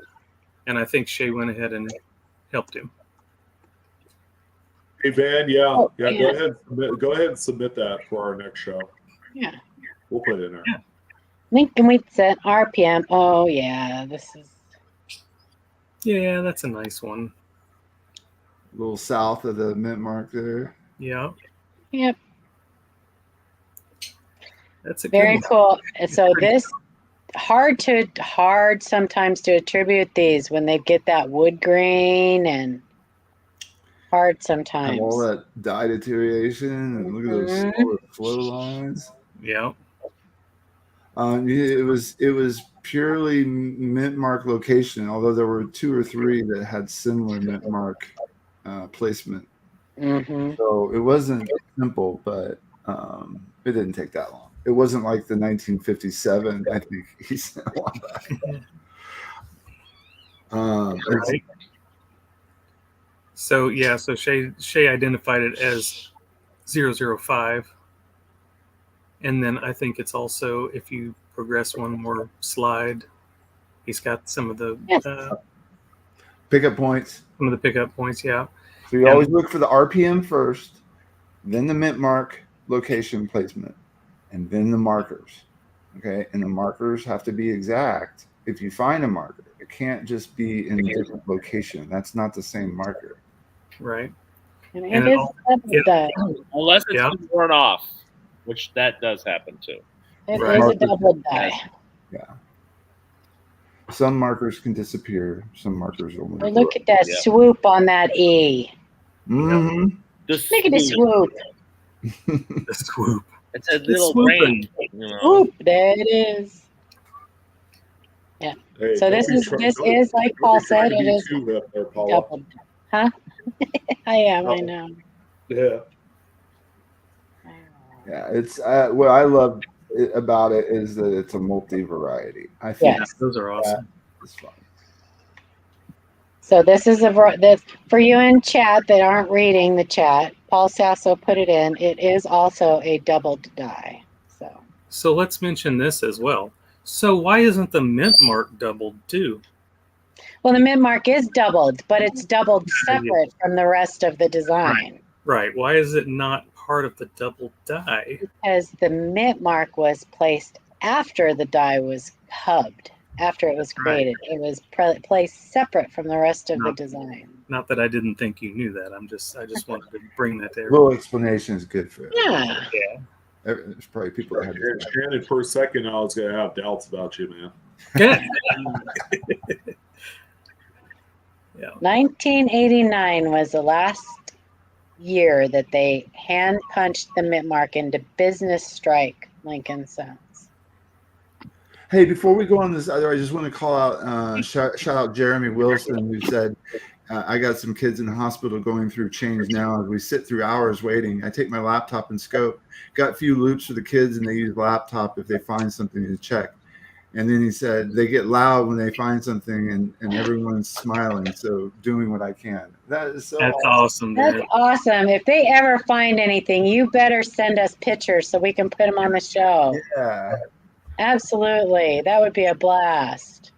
And I think Shay went ahead and helped him. Hey Van, go ahead and submit that for our next show. Yeah. We'll put it in there. Yeah. Lincoln Wheat Cent RPM. Oh yeah, this is. Yeah, that's a nice one. A little south of the mint mark there. Yeah. Yep. That's a Very good cool. So this hard sometimes to attribute these when they get that wood grain and hard sometimes. Have all that dye deterioration and look at those slower flow lines. Yeah. It was purely mint mark location, although there were 2 or 3 that had similar mint mark placement. Mm-hmm. So it wasn't simple, but it didn't take that long. It wasn't like the 1957. I think he sent a lot back. Right. So yeah, so Shay identified it as 005. And then I think it's also, if you progress one more slide, he's got some of the pickup points. Some of the pickup points, yeah. So you always look for the RPM first, then the mint mark location placement, and then the markers. Okay, and the markers have to be exact. If you find a marker, it can't just be in a different location. That's not the same marker. Right. And it is dye. Unless it's worn off, which that does happen too. It is a double dye. Yeah. Some markers can disappear. Some markers will. But look at that swoop on that E. Mm-hmm. Look at the swoop. The swoop. It's a little rain. Swoop. There it is. Yeah. Hey, so this is like Paul said. It is double. Huh? I am. I know. Yeah. Yeah, it's what I love about it is that it's a multi-variety. I think those are awesome. It's fun. So this is this for you in chat that aren't reading the chat. Paul Sasso put it in. It is also a doubled die. So let's mention this as well. So why isn't the mint mark doubled too? Well, the mint mark is doubled, but it's doubled separate from the rest of the design. Right. Why is it not part of the double die? Because the mint mark was placed after the die was hubbed, after it was created. Right. It was placed separate from the rest of the design. Not that I didn't think you knew that. I just wanted to bring that there. A little explanation is good for it. Yeah. Yeah. There's probably people that have Shannon, for a second, I was going to have doubts about you, man. Yeah. 1989 was the last year that they hand punched the mint mark into business strike Lincoln Cents. Hey, before we go on this other, I just want to call out, shout out Jeremy Wilson, who said, I got some kids in the hospital going through change now. As we sit through hours waiting, I take my laptop and scope. Got a few loops for the kids, and they use laptop if they find something to check. And then he said they get loud when they find something, and everyone's smiling. So doing what I can. That is so That's awesome. awesome, dude. That's awesome. If they ever find anything, you better send us pictures so we can put them on the show. Yeah. Absolutely. That would be a blast.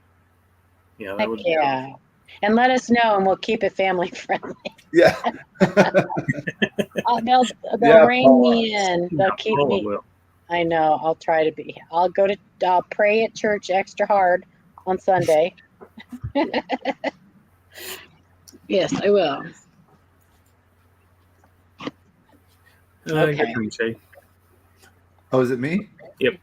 Yeah, that Heck would be yeah. And let us know, and we'll keep it family friendly. Yeah. They'll Yeah, rein me in. They'll keep Paula me. will. I know. I'll try to be. I'll pray at church extra hard on Sunday. Yes, I will. Okay. Your turn, Shay. Oh, is it me? Yep.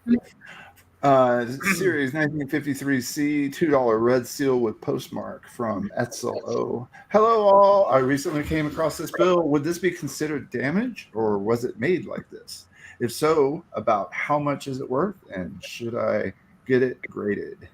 Series 1953C $2 red seal with postmark from Etzel O. Hello all. I recently came across this bill. Would this be considered damage, or was it made like this? If so, about how much is it worth, and should I get it graded?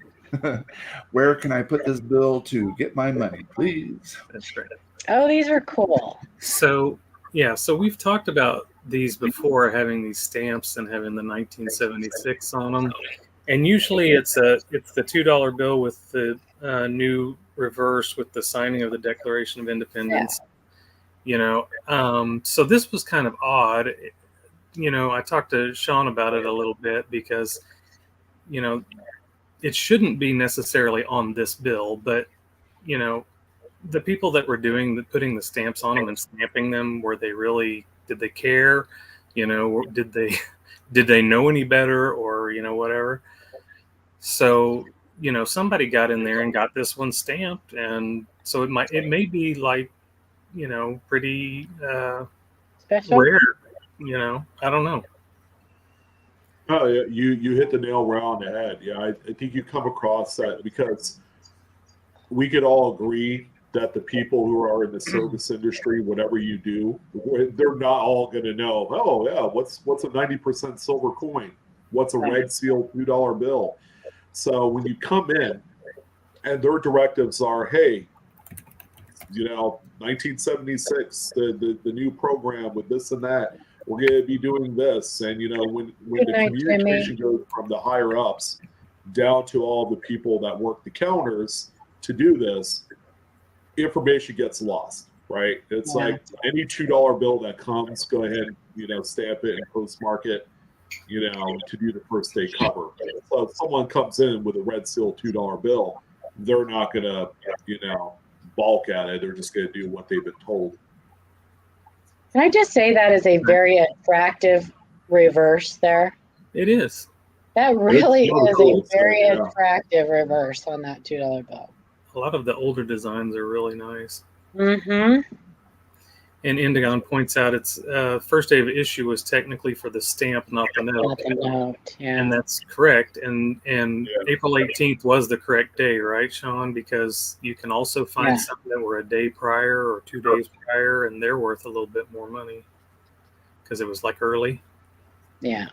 Where can I put this bill to get my money, please? That's right. Oh, these are cool. So we've talked about these before, having these stamps and having the 1976 on them, and usually it's the $2 bill with the new reverse with the signing of the Declaration of Independence. Yeah. So this was kind of odd. I talked to Sean about it a little bit because it shouldn't be necessarily on this bill, but the people that were putting the stamps on them and stamping them, did they care? Did they know any better, or whatever? So somebody got in there and got this one stamped, and so it may be like pretty Special? rare. I don't know. Oh, yeah, you hit the nail right on the head. Yeah, I think you come across that because we could all agree that the people who are in the service industry, whatever you do, they're not all going to know, oh, yeah, what's a 90% silver coin? What's a red seal $2 bill? So when you come in and their directives are, hey, 1976, the new program with this and that, we're going to be doing this. And, when the communication goes from the higher ups down to all the people that work the counters to do this, information gets lost, right? It's like any $2 bill that comes, go ahead, stamp it and postmark it, to do the first day cover. So if someone comes in with a red seal $2 bill, they're not going to, balk at it. They're just going to do what they've been told. Can I just say that is a very attractive reverse there? It is. That really is cool. a very attractive reverse on that $2 bill. A lot of the older designs are really nice. Mm-hmm. And Indigon points out its first day of issue was technically for the stamp, not the note. Not the note, yeah. And that's correct. And April 18th was the correct day, right, Sean? Because you can also find some that were a day prior or 2 days prior, and they're worth a little bit more money because it was like early. Yeah.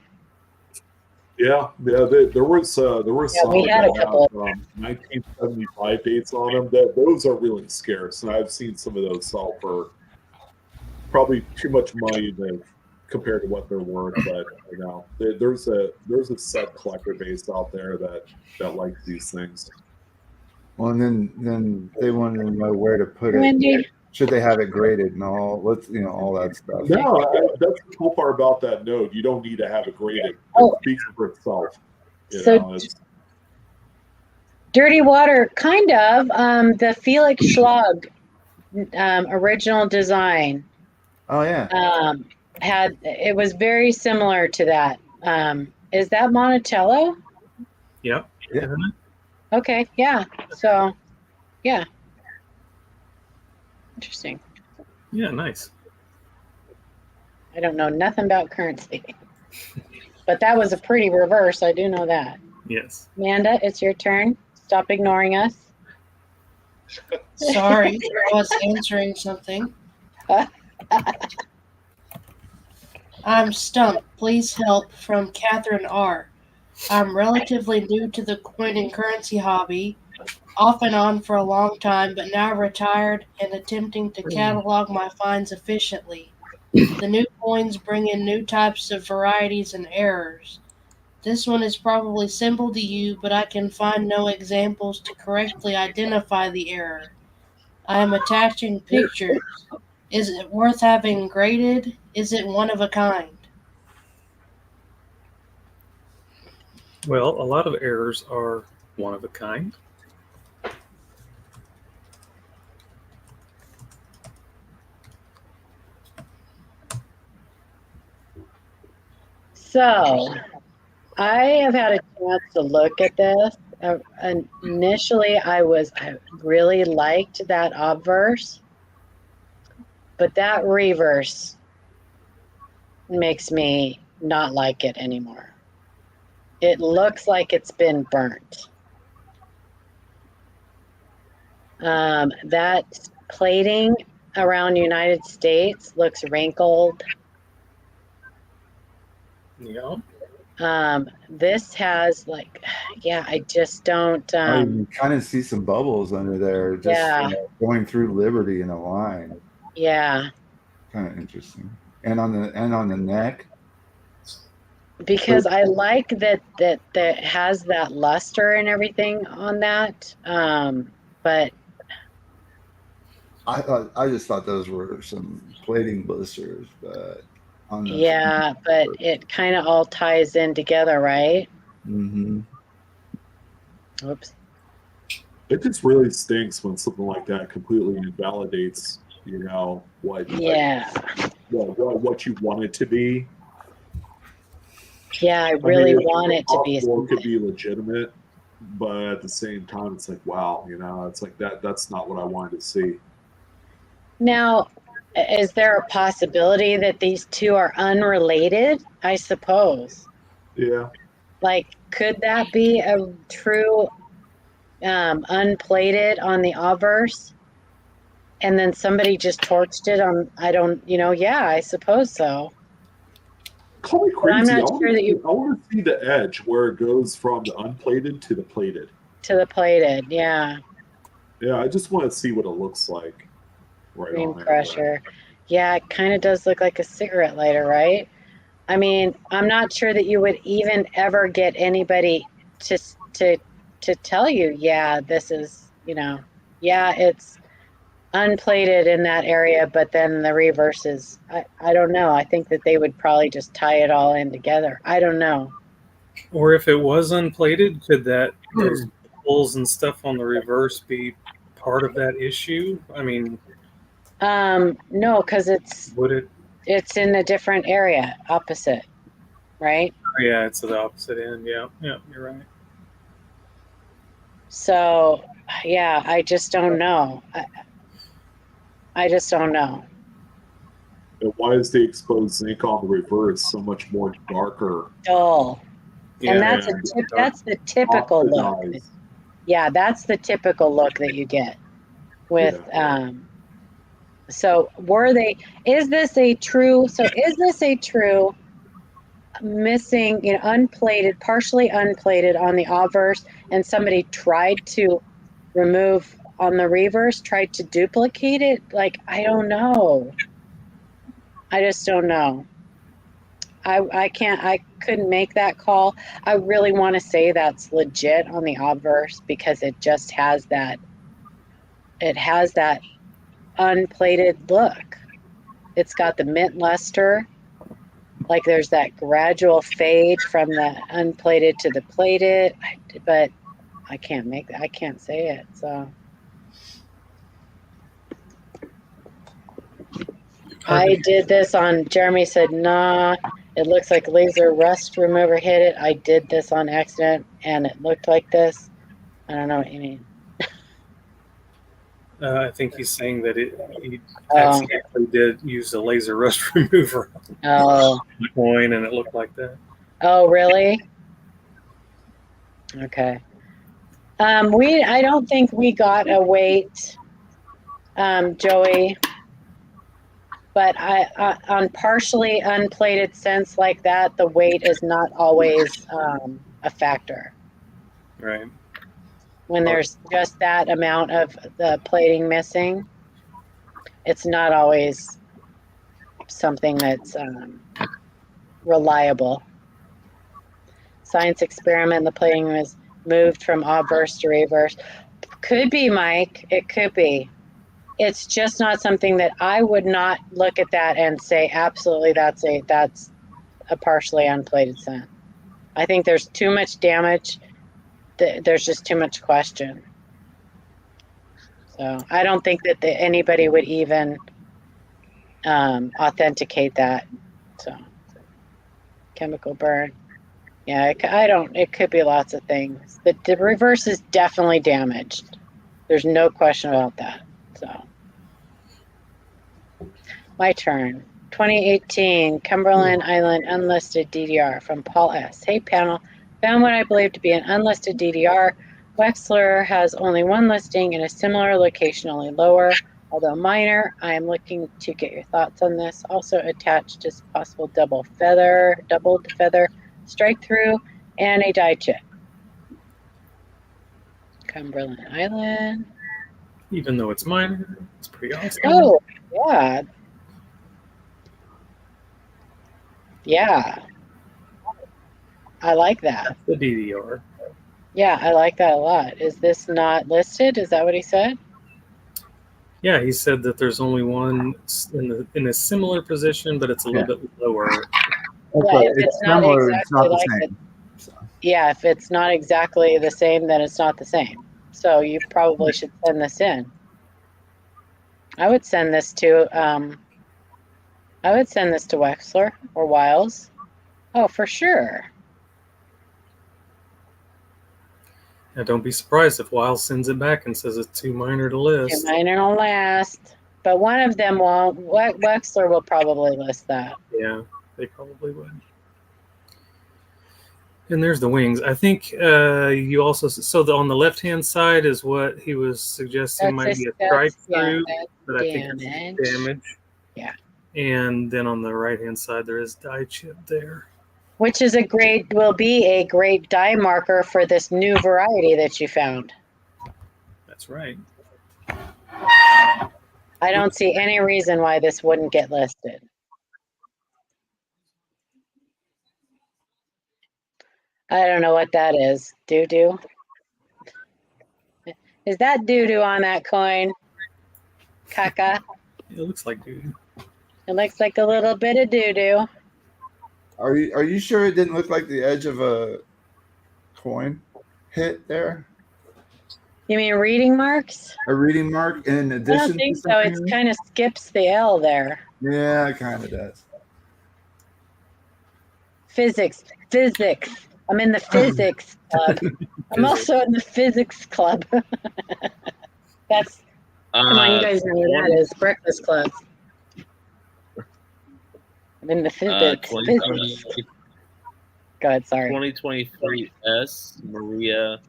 Yeah. There was some we had a couple of 1975 dates on them. Those are really scarce, and I've seen some of those sell for probably too much money compared to what they're worth. But there's a set collector base out there that likes these things. Well, and then they wanted to know where to put Wendy. it. Should they have it graded and all? All that stuff. No, that's the cool part about that note. You don't need to have it graded. Oh. It speaks for itself. Dirty Water, kind of. The Felix Schlag original design. Oh yeah. It was very similar to that. Is that Monticello? Yep. Yeah. Okay, yeah. So, yeah. Interesting. Yeah, nice. I don't know nothing about currency. But that was a pretty reverse. I do know that. Yes. Amanda, it's your turn. Stop ignoring us. Sorry, I was answering something. I'm stumped. Please help, from Catherine R. I'm relatively new to the coin and currency hobby, off and on for a long time, but now retired and attempting to catalog my finds efficiently. The new coins bring in new types of varieties and errors. This one is probably simple to you, but I can find no examples to correctly identify the error. I am attaching pictures. Is it worth having graded? Is it one of a kind? Well, a lot of errors are one of a kind. So, I have had a chance to look at this. Initially, I really liked that obverse, but that reverse makes me not like it anymore. It looks like it's been burnt. That plating around United States looks wrinkled. Yeah. This has I just don't. You kind of see some bubbles under there, just going through Liberty in a line. Yeah. Kind of interesting. And on the neck. Because I like that has that luster and everything on that. But I just thought those were some plating blisters, but but it kind of all ties in together, right? Mm-hmm. Oops. It just really stinks when something like that completely invalidates, what you want it to be. Yeah, I really want it to be. It could be legitimate, but at the same time, it's like, wow, it's like that's not what I wanted to see. Now, is there a possibility that these two are unrelated? I suppose. Yeah. Could that be a true unplated on the obverse? And then somebody just torched it on, I suppose so. Call me crazy. I'm not sure that I want to see the edge where it goes from the unplated to the plated. To the plated, yeah. Yeah, I just want to see what it looks like. Right. Green pressure. Yeah, it kind of does look like a cigarette lighter, right? I mean, I'm not sure that you would even ever get anybody to tell you, this is, it's unplated in that area, but then the reverse is, I don't know. I think that they would probably just tie it all in together. I don't know. Or if it was unplated, could those holes and stuff on the reverse be part of that issue? I mean, no, because it's in a different area, opposite, right? Yeah, it's at the opposite end. Yeah, you're right. So, I just don't know. I just don't know. And why is the exposed zinc on the reverse so much more darker? Dull. Yeah, and that's the typical look. Yeah, that's the typical look that you get with. So is this a true missing, unplated, partially unplated on the obverse, and somebody tried to remove on the reverse, tried to duplicate it? I don't know. I just don't know. I couldn't make that call. I really want to say that's legit on the obverse because it just has that unplated look. It's got the mint luster. There's that gradual fade from the unplated to the plated, but I can't make that. I can't say it. So I did this on, Jeremy said, nah, it looks like laser rust remover hit it. I did this on accident and it looked like this. I don't know what you mean. I think he's saying that he accidentally did use a laser rust remover on the coin and it looked like that. Oh, really? Okay. I don't think we got a weight, Joey, but on partially unplated scents like that, the weight is not always a factor. Right. When there's just that amount of the plating missing, it's not always something that's reliable. science experiment. The plating was moved from obverse to reverse. Could be, Mike. It could be. It's just not something that I would not look at that and say, absolutely, that's a partially unplated cent. I think there's too much damage. There's just too much question. So I don't think that anybody would even authenticate that. So chemical burn. Yeah, it could be lots of things. The reverse is definitely damaged. There's no question about that. So my turn. 2018 Cumberland Island unlisted DDR from Paul S. Hey panel, found what I believe to be an unlisted DDR. Wexler has only one listing in a similar location, only lower, although minor. I am looking to get your thoughts on this. Also attached is possible doubled feather, strike through, and a die chip. Cumberland Island. Even though it's minor, it's pretty awesome. Oh, yeah. Yeah. I like that. The DDR. Yeah, I like that a lot. Is this not listed? Is that what he said? Yeah, he said that there's only one in a similar position, but it's a little bit lower. If it's not exactly like it. Yeah, if it's not exactly the same, then it's not the same. So you probably should send this in. I would send this to Wexler or Wiles. Oh, for sure. Now, don't be surprised if Wiles sends it back and says it's too minor to list. Too minor to list. But one of them won't. Wexler will probably list that. Yeah, they probably would. And there's the wings. I think you also on the left-hand side is what he was suggesting might be a strike through, but I think it's damage. Yeah. And then on the right-hand side there is die chip there, which is will be a great die marker for this new variety that you found. That's right. I don't see any reason why this wouldn't get listed. I don't know what that is. Doo-doo? Is that doo-doo on that coin? Caca? It looks like doo-doo. It looks like a little bit of doo-doo. Are you sure it didn't look like the edge of a coin hit there? You mean reading marks? A reading mark in addition? I don't think so. It kind of skips the L there. Yeah, it kind of does. Physics. I'm in the physics club. I'm also in the physics club. That's come on, you guys know what that is. Breakfast club. I'm in the physics. Go ahead, sorry. 2023 S Maria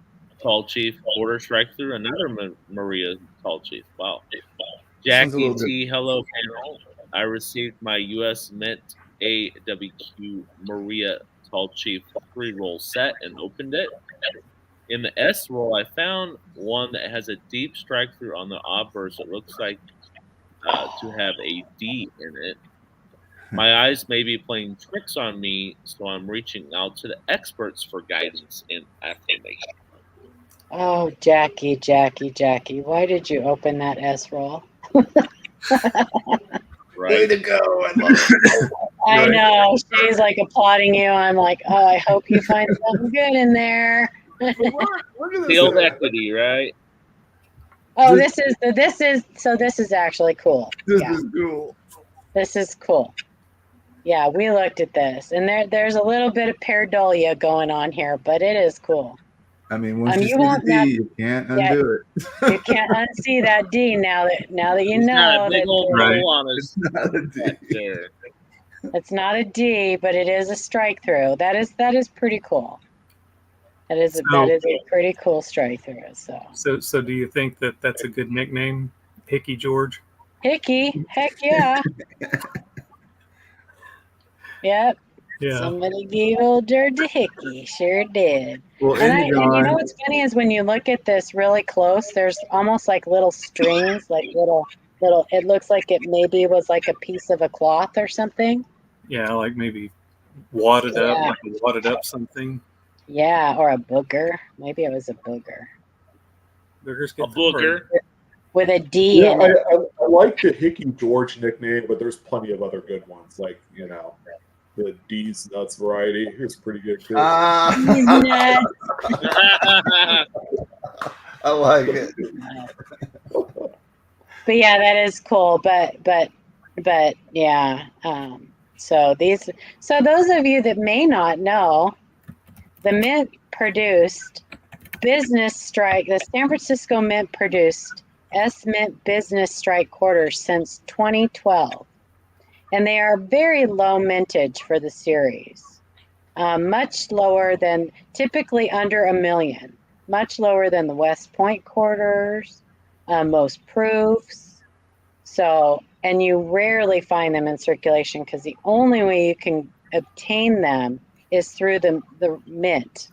Tallchief quarter strike through another Maria Tallchief. Wow. Jackie T. Hello panel. I received my U.S. Mint AWQ Maria Tallchief 3-roll set and opened it. In the S roll, I found one that has a deep strike through on the obverse. It looks like to have a D in it. My eyes may be playing tricks on me, so I'm reaching out to the experts for guidance and affirmation. Oh, Jackie, why did you open that S roll? Right. Way to go. I love it. I know. She's like applauding you. I'm like, oh, I hope you find something good in there. Look at this. Field equity, right? Oh, this is actually cool. This is cool. This is cool. Yeah, we looked at this, and there's a little bit of pareidolia going on here, but it is cool. I mean, once you see the D, you can't undo it. You can't unsee that D now that you It's know. not a big old roll on It's not a D. It's not a D, but it is a strike through. That is pretty cool. That is a pretty cool strike through. So do you think that that's a good nickname, Hickey George? Hickey, heck yeah. Yep. Yeah. Somebody gave old George a hickey. Sure did. Well, And you know what's funny is when you look at this really close, there's almost like little strings, like little. It looks like it maybe was like a piece of a cloth or something. Yeah, like maybe wadded up something. Yeah, or a booger. Maybe it was a booger Boogers A get the booger. with a D Yeah, in it. I like the Hickey George nickname, but there's plenty of other good ones. Like, the D's Nuts variety is pretty good too. These nuts. I like it. But yeah, that is cool. But yeah. So those of you that may not know, the Mint produced business strike. The San Francisco Mint produced S-Mint business strike quarters since 2012, and they are very low mintage for the series. Much lower than, typically under $1 million. Much lower than the West Point quarters, most proofs. So, and you rarely find them in circulation because the only way you can obtain them is through the mint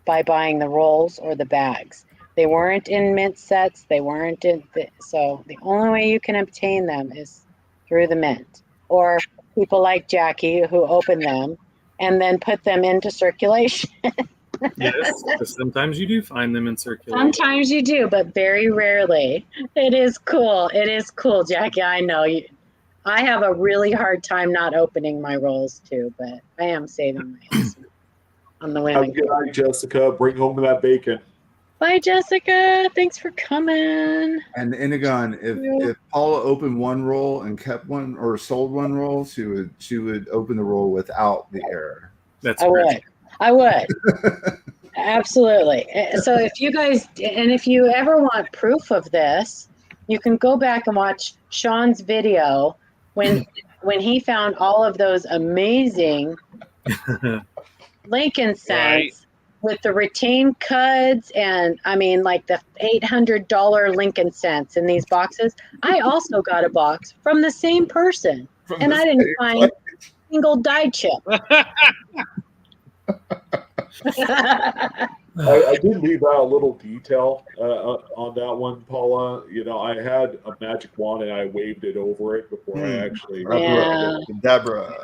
by buying the rolls or the bags. They weren't in mint sets. They weren't in, so the only way you can obtain them is through the mint, or people like Jackie who open them and then put them into circulation. Yes, because sometimes you do find them in circulation. Sometimes you do, but very rarely. It is cool. It is cool, Jackie. I know you. I have a really hard time not opening my rolls too, but I am saving my ass on the Have a women. good night, Jessica. Bring home that bacon. Bye, Jessica. Thanks for coming. And Inagon, if Paula opened one roll and kept one or sold one roll, she would open the roll without the error. That's I great. would. Absolutely. So if you guys, and if you ever want proof of this, you can go back and watch Sean's video when he found all of those amazing Lincoln cents with the retained cuds, and I mean, like the $800 Lincoln cents in these boxes. I also got a box from the same person, and I didn't find a single die chip. I did leave out a little detail on that one, Paula. I had a magic wand and I waved it over it before I actually. Yeah. Deborah.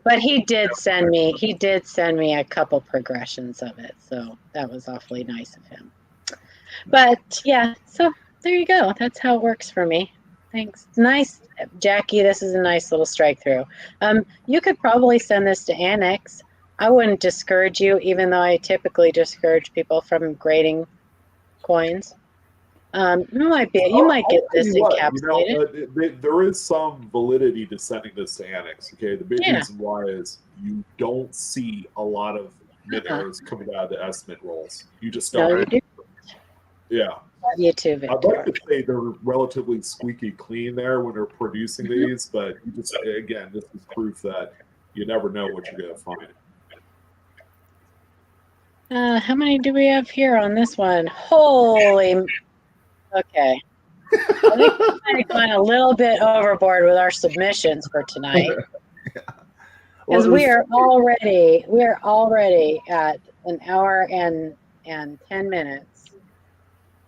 But he did send me a couple progressions of it, so that was awfully nice of him. But yeah, so there you go. That's how it works for me. Thanks. Nice, Jackie. This is a nice little strike through. You could probably send this to Annex. I wouldn't discourage you, even though I typically discourage people from grading coins. You might get this encapsulated. There is some validity to sending this to Annex. Okay, the big reason why is you don't see a lot of mint errors coming out of the estimate rolls. You just don't. No, you do. Yeah. You too, Victor. I'd like to say they're relatively squeaky clean there when they're producing these, but you just, again, this is proof that you never know what you're going to find. How many do we have here on this one? Holy. Okay. I think we might have gone a little bit overboard with our submissions for tonight. Because we are already at an hour and 10 minutes.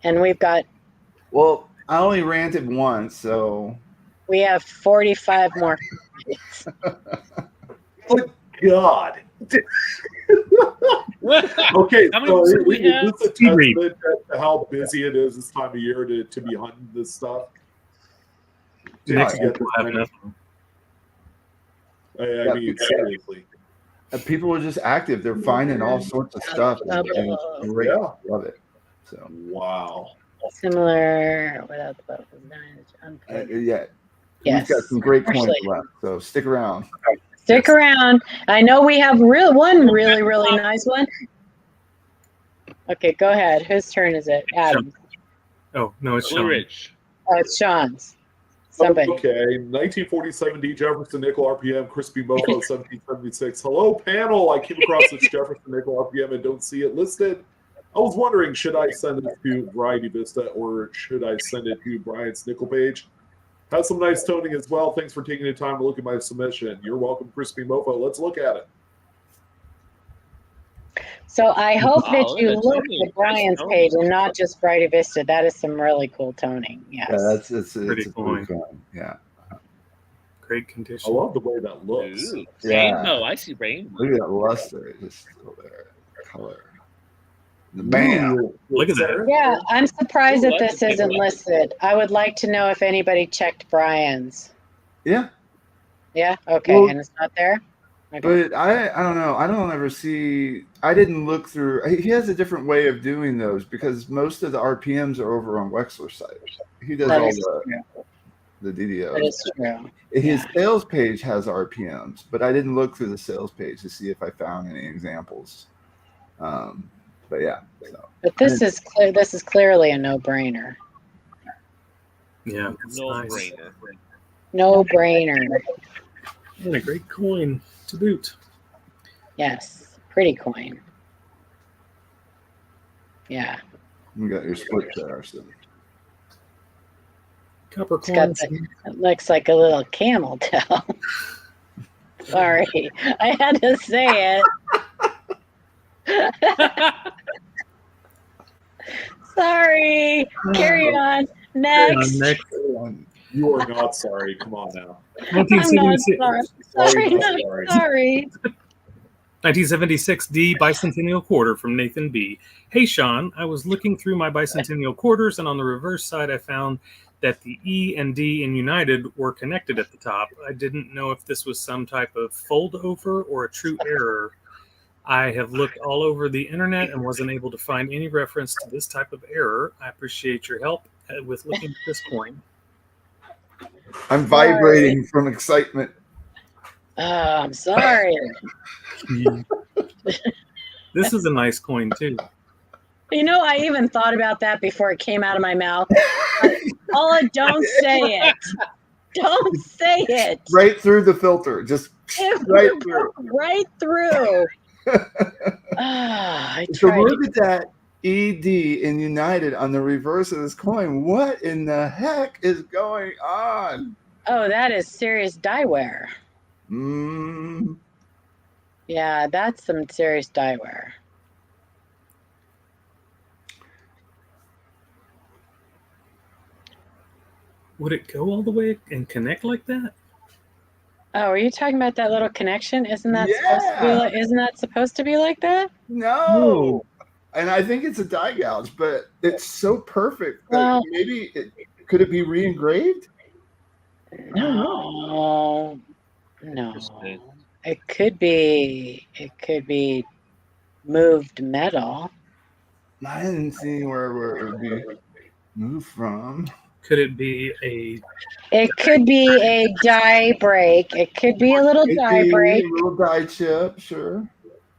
And we've got. Well, I only ranted once, so. We have 45 more minutes. Good God. Okay, so is this a testament to how busy it is this time of year to be hunting this stuff? Next week we'll have nothing. I mean, seriously. People are just active. They're finding all sorts of stuff. And it's great. Yeah. Love it. So wow. Similar without the both yeah. Yes. We've got some great coins left, so stick around. Stick around. I know we have one really, really nice one. Okay, go ahead. Whose turn is it? Adam. Oh, no, it's Sean. Oh, it's Sean's. Somebody. Okay, 1947 D Jefferson nickel RPM, crispy mofo 1776. Hello, panel. I came across this Jefferson nickel RPM and don't see it listed. I was wondering, should I send it to Variety Vista or should I send it to Brian's nickel page? Has some nice toning as well. Thanks for taking the time to look at my submission. You're welcome, Crispy Mofo. Let's look at it. So I hope that you look at Brian's page and not just Variety Vista. That is some really cool toning. Yes. Yeah, it's pretty cool. Yeah. Great condition. I love the way that looks. Ooh, rainbow. I see rainbow. Look at that luster. It's just still there. color. The bam. Ooh, Look at that. Yeah, I'm surprised Ooh, that that's this a isn't good one. listed. I would like to know if anybody checked Brian's. Yeah, Yeah, okay, Well, and it's not there? Okay. but I don't know. I don't ever see. I didn't look through. He has a different way of doing those because most of the RPMs are over on Wexler's site. He does That all is true. the That DDOs. is true. His Yeah. sales page has RPMs, but I didn't look through the sales page to see if I found any examples. But yeah, so But this is clear. This is clearly a no-brainer. Yeah, it's No nice. brainer. No-brainer. And a great coin to boot. Yes, pretty coin. Yeah, you got your split there. So. Copper it's got coins. it looks like a little camel toe. Sorry, I had to say it. Sorry. Carry on. Next. Next. You are not sorry. Come on now. I'm not 1976, sorry. Sorry, Sorry, not not sorry. sorry. 1976 D Bicentennial Quarter from Nathan B. Hey, Sean, I was looking through my bicentennial quarters, and on the reverse side, I found that the E and D in United were connected at the top. I didn't know if this was some type of fold over or a true error. I have looked all over the internet and wasn't able to find any reference to this type of error. I appreciate your help with looking at this coin. I'm vibrating from excitement. Oh, I'm sorry. This is a nice coin, too. You know, I even thought about that before it came out of my mouth. Paula, don't say it. Don't say it. Right through the filter, just right through. Right through. I So tried. look at that ED in United on the reverse of this coin. What in the heck is going on? Oh, that is serious die wear. Mm. Yeah, that's some serious die wear. Would it go all the way and connect like that? Oh, are you talking about that little connection? Isn't that supposed to be like that? No. And I think it's a die gouge, but it's so perfect that Well, maybe could it be re-engraved? No. No. Interesting. It could be moved metal. I didn't see anywhere where it would be moved from. Could it be a... It could be a die break. It could be a little die break. A little die chip, sure.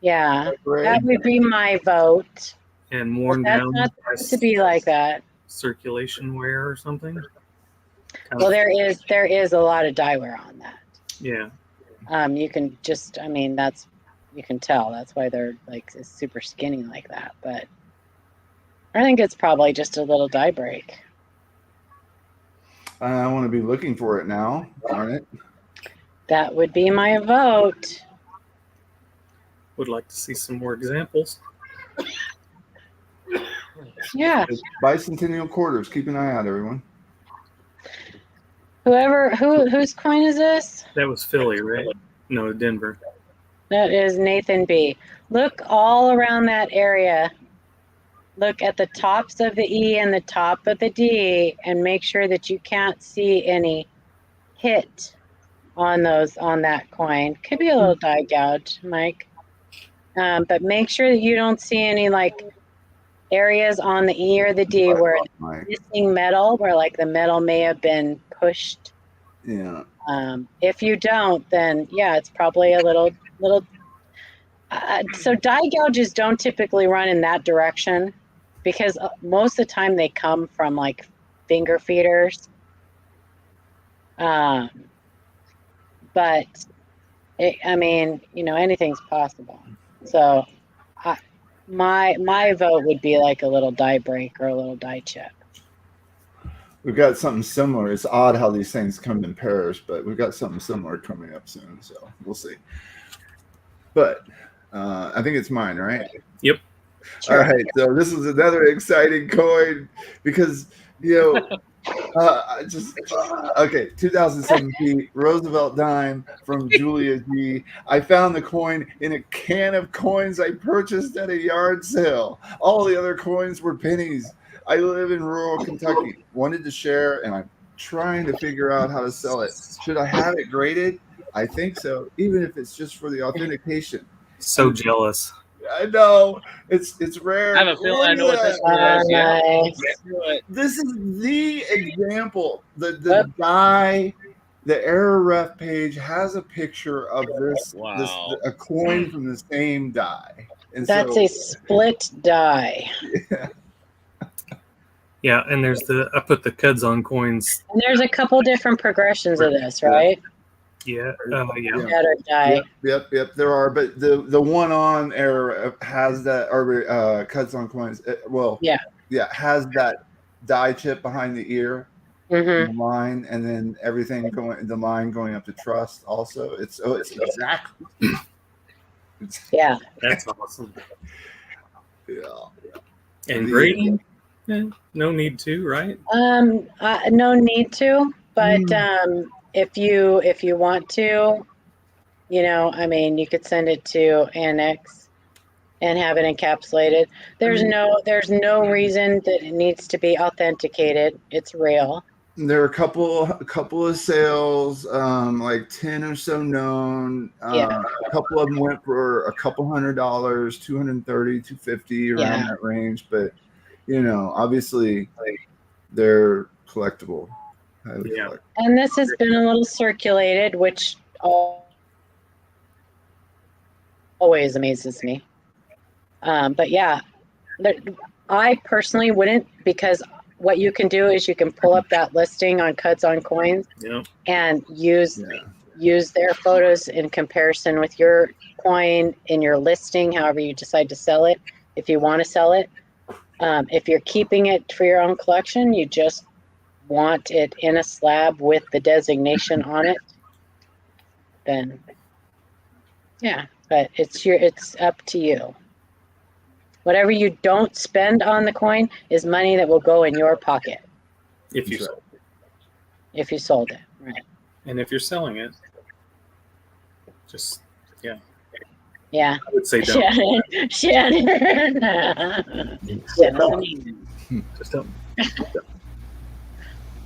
Yeah, Right. that would be my vote. and worn That's down not by supposed to be like that. circulation wear or something? Well, there is a lot of die wear on that. Yeah. You can just, I mean, you can tell. That's why they're like super skinny like that. But I think it's probably just a little die break. I want to be looking for it now. Darn it. That would be my vote. Would like to see some more examples. Yeah. Bicentennial quarters. Keep an eye out, everyone. Whose coin is this? That was Philly, right? No, Denver. That is Nathan B. Look all around that area. Look at the tops of the E and the top of the D and make sure that you can't see any hit on that coin. Could be a little die gouge, Mike. But make sure that you don't see any like areas on the E or the D where it's missing metal, where like the metal may have been pushed. Yeah. If you don't, then yeah, it's probably a little. So die gouges don't typically run in that direction because most of the time they come from like finger feeders. But I mean, you know, anything's possible. So my vote would be like a little die break or a little die chip. We've got something similar. It's odd how these things come in pairs, but we've got something similar coming up soon, so we'll see. But I think it's mine, right? Yep. Sure. All right. So this is another exciting coin because, you know, Okay, 2007 Roosevelt dime from Julia G. I found the coin in a can of coins I purchased at a yard sale. All the other coins were pennies. I live in rural Kentucky. Wanted to share, and I'm trying to figure out how to sell it. Should I have it graded? I think so, even if it's just for the authentication. So jealous. I know it's rare. I have a feeling I know what this one is. Yeah. Nice. This is the example. The die, the error ref page has a picture of this, Wow. a coin from the same die. And That's a split die. Yeah, and there's I put the cuds on coins. And there's a couple different progressions of this, right? Yeah, yeah. Better die. Yep. There are, but the one on error has that, or cuts on coins. Has that die chip behind the ear, Mm-hmm. the line, and then everything going, the line going up to trust. Also, it's exactly. Yeah. That's awesome. Yeah. And grading, no need to, right? No need to, but if you want to, I mean, you could send it to Annex and have it encapsulated. There's no reason that it needs to be authenticated. It's real. There are a couple of sales, like 10 or so known. A couple of them went for a couple $100, $230, $250, around that range. But obviously, they're collectible. Highly collectible. And this has been a little circulated, which always amazes me. But yeah, I personally wouldn't, because what you can do is you can pull up that listing on Cuds on Coins and use their photos in comparison with your coin in your listing, however you decide to sell it, if you want to sell it. If you're keeping it for your own collection, you just want it in a slab with the designation on it, then but it's up to you. Whatever you don't spend on the coin is money that will go in your pocket. If you sold it. If you sold it, right. And if you're selling it, just, Yeah. I would say don't. Shannon. Just don't.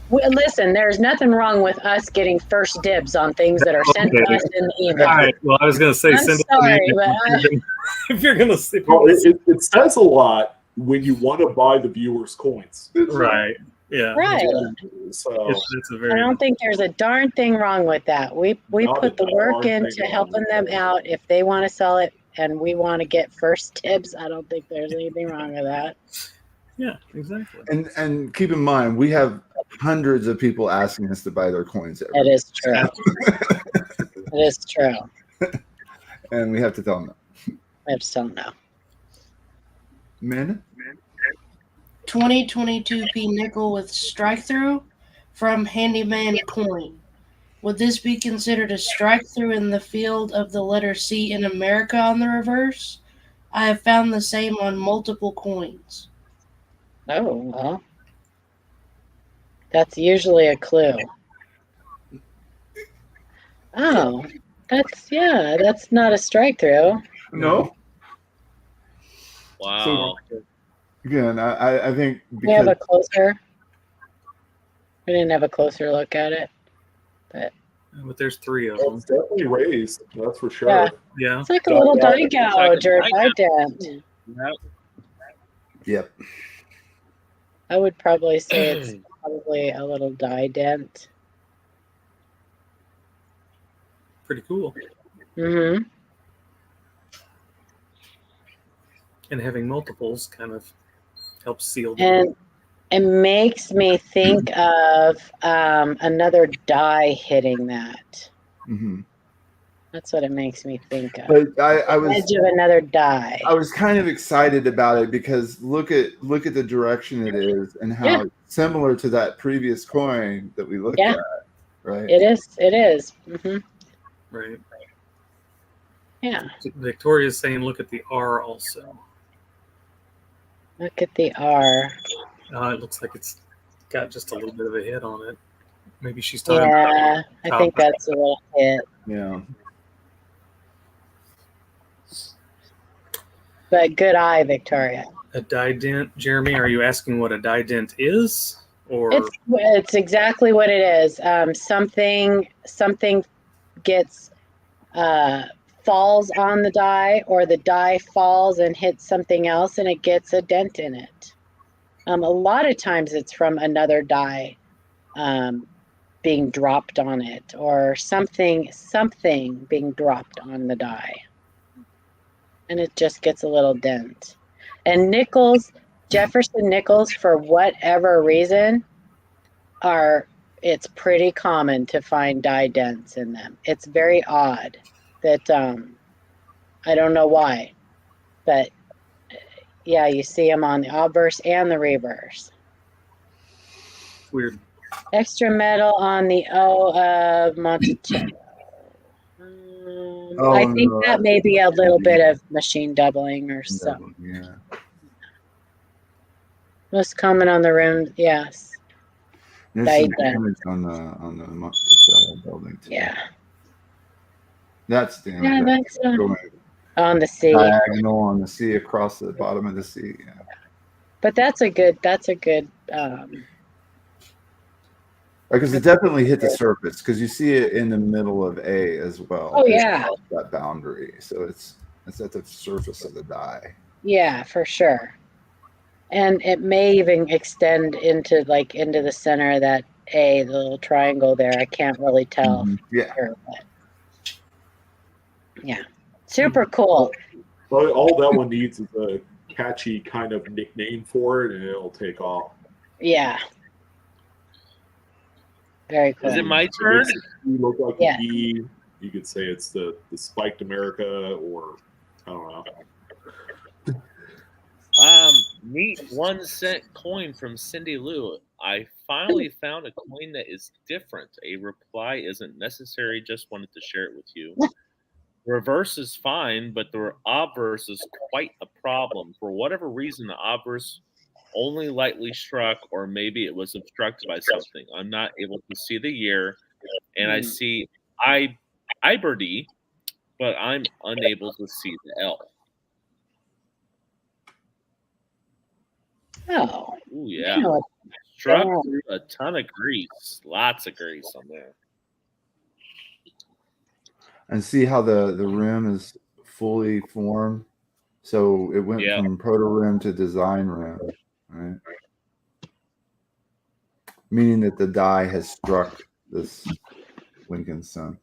Well, listen, there's nothing wrong with us getting first dibs on things that are sent to us in the email. All right. Well, I was going to say, send it if you're going to. Well, it says a lot when you want to buy the viewers' coins. Right. Yeah. Right. So it's a very. I don't think there's a darn thing wrong with that. We put the work into helping them out. If they want to sell it and we want to get first dibs, I don't think there's anything wrong with that. Yeah, exactly. And keep in mind, we have hundreds of people asking us to buy their coins. It is true. It is true. And we have to tell them no. We have to tell them no. Min? 2022p nickel with strike through from Handyman Coin. Would this be considered a strike through in the field of the letter C in America on the reverse? I have found the same on multiple coins. Oh, well. That's usually a clue. Oh, that's not a strike through. No. Wow. So, again, I think We have a closer. We didn't have a closer look at it, but there's three of well, them. it's definitely raised. That's for sure. Yeah. it's like a little die gouge or a die dent. Yep. I would probably say it's probably a little die dent. Pretty cool. Mm-hmm. And having multiples kind of helps seal the And it makes me think of another die hitting that. Mm-hmm. That's what it makes me think of. But I was Edge of another die. I was kind of excited about it because look at the direction it is and how it's similar to that previous coin that we looked at, right? It is. Mm-hmm. Right. Yeah. Victoria's saying, look at the R also. Look at the R. It looks like it's got just a little bit of a hit on it. Maybe she's talking Yeah, I about think that's a little hit. Yeah. But good eye, Victoria. a die dent. Jeremy, are you asking what a die dent is? Or It's exactly what it is. Something gets falls on the die, or the die falls and hits something else, and it gets a dent in it. A lot of times it's from another die being dropped on it, or something being dropped on the die, and it just gets a little dent. And nickels, Jefferson nickels, for whatever reason, it's pretty common to find die dents in them. It's very odd that I don't know why, but yeah, you see them on the obverse and the reverse. weird. Extra metal on the O of Monticello. I think that may be a little bit of machine doubling or something. Yeah. Most common on the rim, yes. There's some damage on the Monticello building too. Yeah. That's damage. Yeah, that's going on the sea. diagonal on the sea across the bottom of the sea. Yeah. But that's a good Because it definitely hit the surface, because you see it in the middle of A as well. Oh, yeah. That boundary. So it's at the surface of the die. Yeah, for sure. And it may even extend into the center of that A, the little triangle there. I can't really tell. Yeah. Sure, but yeah. Super cool. But all that one needs is a catchy kind of nickname for it, and it'll take off. Yeah. Very cool. Is it my turn? You look like Yeah. an E. You could say it's the spiked America, or I don't know. Neat 1 cent coin from Cindy Lou. I finally found a coin that is different. A reply isn't necessary. Just wanted to share it with you. Reverse is fine, but the obverse is quite a problem. For whatever reason, the obverse only lightly struck, or maybe it was obstructed by something. I'm not able to see the year, and I see Iberdy, but I'm unable to see the L. Oh. Ooh, yeah. You know what? Struck through a ton of grease. Lots of grease on there. And see how the rim is fully formed. So it went from proto rim to design rim, right? Meaning that the die has struck this Lincoln Sun.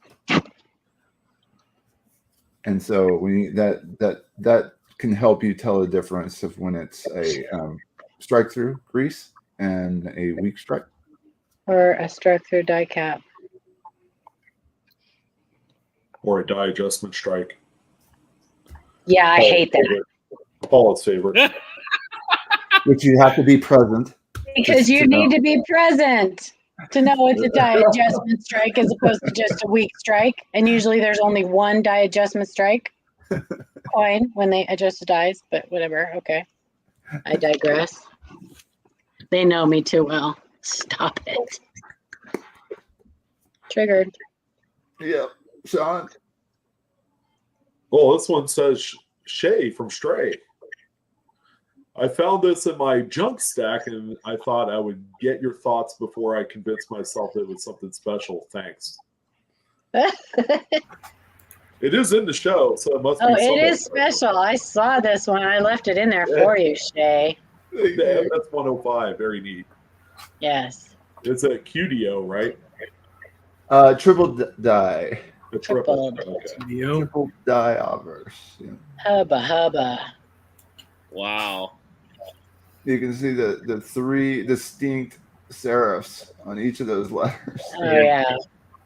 And so that can help you tell the difference of when it's a strike through grease and a weak strike, Or a strike through die cap. Or a die adjustment strike. Yeah, I hate that. Paula's favorite. which you have to be present. Because you need to be present to know it's a die adjustment strike as opposed to just a weak strike. And usually there's only one die adjustment strike coin when they adjust the dies, but whatever. Okay. I digress. They know me too well. Stop it. Triggered. Yep. Sean. Oh, this one says Shay from Stray. I found this in my junk stack, and I thought I would get your thoughts before I convinced myself it was something special. Thanks. It is in the show, so it must be. Oh, it is special. I saw this one. I left it in there for you, Shay. The MS 105, very neat. Yes. It's a QDO, right? Triple die. A triple. Okay. Triple die obverse. Yeah. Hubba. Wow. You can see the three distinct serifs on each of those letters. Oh, yeah.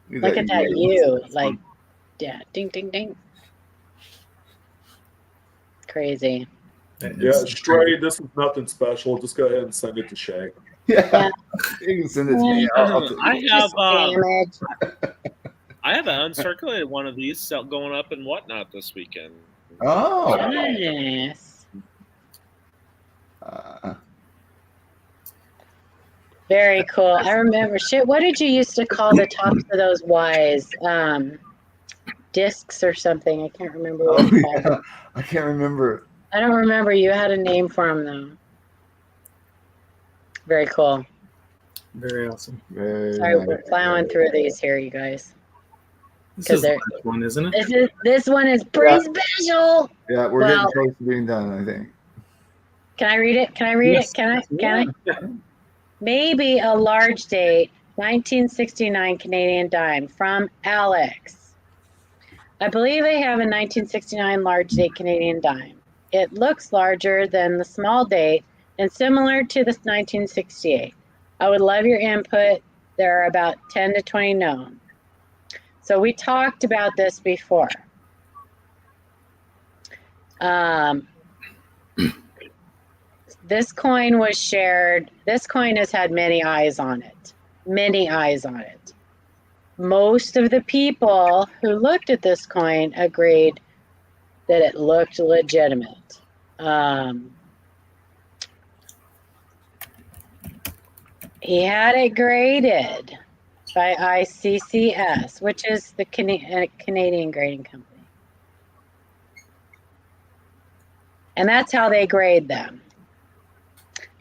Look at that U. Like, yeah. Ding, ding, ding. Crazy. Yeah, Stray, this is nothing special. Just go ahead and send it to Shay. Yeah. You can send it to me. I have an uncirculated one of these going up and whatnot this weekend. Oh. Nice. Very cool. I remember. Shit, what did you used to call the tops of those Ys? Discs or something. I can't remember what Oh you called yeah, them. I can't remember. I don't remember. You had a name for them though. Very cool. Very awesome. Very Sorry, nice. we're plowing through these here, you guys. This 'Cause is the they're- last one, isn't it? This one is pretty special. Yeah, we're Well- getting close to being done, I think. Can I read it? Can I read Yes. it? Can I? Yeah. Maybe a large date, 1969 Canadian dime from Alex. I believe I have a 1969 large date Canadian dime. It looks larger than the small date and similar to the 1968. I would love your input. There are about 10 to 20 known. So we talked about this before. This coin was shared. This coin has had many eyes on it. Many eyes on it. Most of the people who looked at this coin agreed that it looked legitimate. He had it graded by ICCS, which is the Canadian grading company. And that's how they grade them.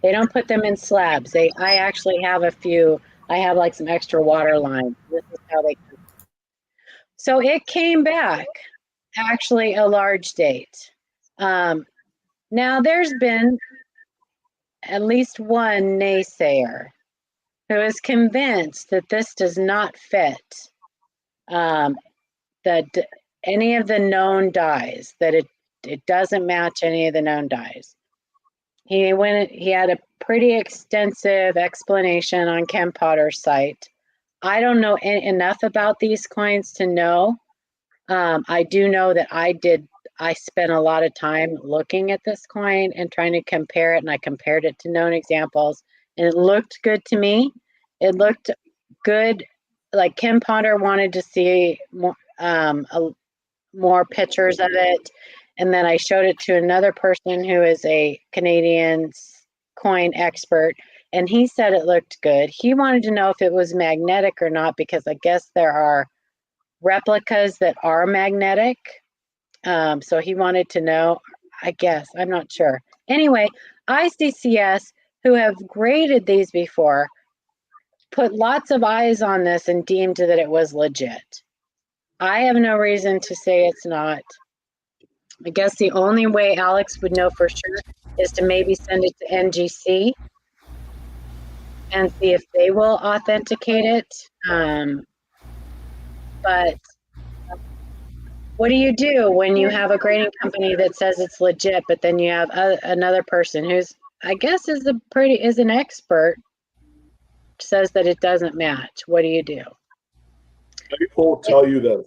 They don't put them in slabs. I actually have a few. I have like some extra water lines. This is how they. So it came back, actually a large date. Now there's been at least one naysayer who is convinced that this does not fit any of the known dyes, that it doesn't match any of the known dyes. He had a pretty extensive explanation on Ken Potter's site. I don't know enough about these coins to know. I do know that I spent a lot of time looking at this coin and trying to compare it, and I compared it to known examples, and it looked good to me. It looked good. Like Ken Potter wanted to see more pictures of it. And then I showed it to another person who is a Canadian coin expert, and he said it looked good. He wanted to know if it was magnetic or not, because I guess there are replicas that are magnetic. So he wanted to know, I guess, I'm not sure. Anyway, ICCS, who have graded these before, put lots of eyes on this and deemed that it was legit. I have no reason to say it's not. I guess the only way Alex would know for sure is to maybe send it to NGC and see if they will authenticate it. But what do you do when you have a grading company that says it's legit, but then you have another person who's, I guess, is an expert, says that it doesn't match? What do you do? I will tell you that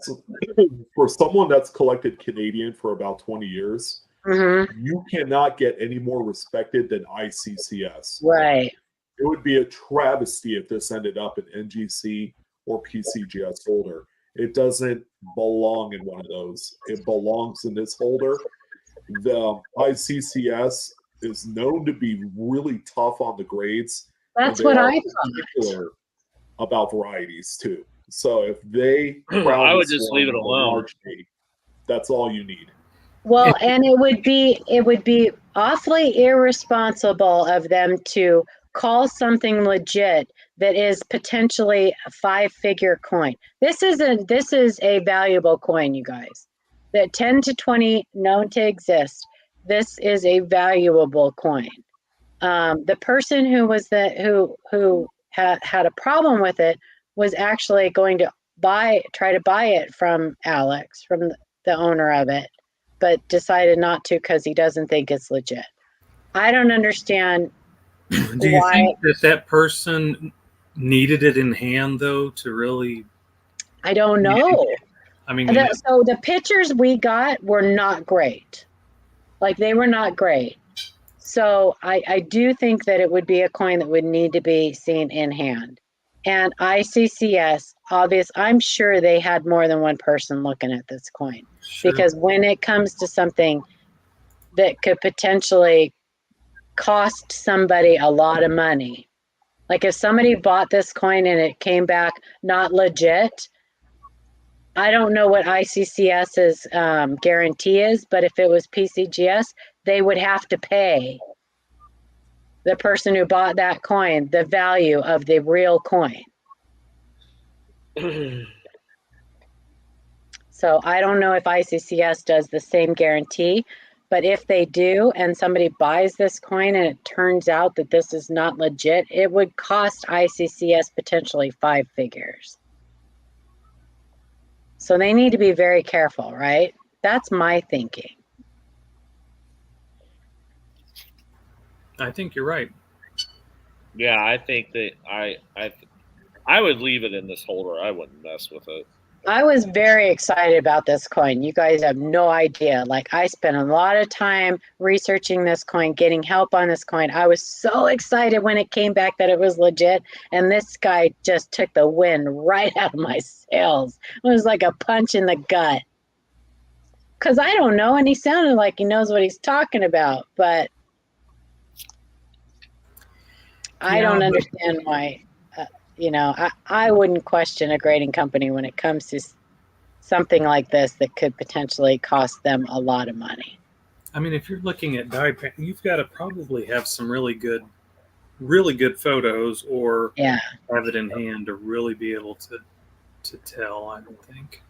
for someone that's collected Canadian for about 20 years, you cannot get any more respected than ICCS. Right. It would be a travesty if this ended up in NGC or PCGS holder. It doesn't belong in one of those. It belongs in this holder. The ICCS is known to be really tough on the grades. That's what I thought. About varieties too. So if they I would just leave it alone. That's all you need. Well, and it would be awfully irresponsible of them to call something legit that is potentially a 5-figure coin. This is a valuable coin, you guys. That 10 to 20 known to exist. This is a valuable coin. The person who was who had a problem with it was actually going to try to buy it from Alex, from the owner of it, but decided not to because he doesn't think it's legit. I don't understand. Do you think that person needed it in hand, though, to really? I don't know. I mean, so the pictures we got were not great. Like, they were not great. So I do think that it would be a coin that would need to be seen in hand. And ICCS, I'm sure they had more than one person looking at this coin. Sure. Because when it comes to something that could potentially cost somebody a lot of money, Like if somebody bought this coin and it came back not legit, I don't know what ICCS's guarantee is, but if it was PCGS, they would have to pay the person who bought that coin the value of the real coin. So I don't know if ICCS does the same guarantee, but if they do and somebody buys this coin and it turns out that this is not legit, it would cost ICCS potentially 5 figures. So they need to be very careful, right? That's my thinking. I think you're right. Yeah, I think that I would leave it in this holder. I wouldn't mess with it. I was very excited about this coin. You guys have no idea. Like I spent a lot of time researching this coin, getting help on this coin. I was so excited when it came back that it was legit. And this guy just took the wind right out of my sails. It was like a punch in the gut. Because I don't know. And he sounded like he knows what he's talking about. But I don't understand why. I wouldn't question a grading company when it comes to something like this that could potentially cost them a lot of money. I mean, if you're looking at die paint, you've got to probably have some really good photos or have it in hand to really be able to tell, I don't think.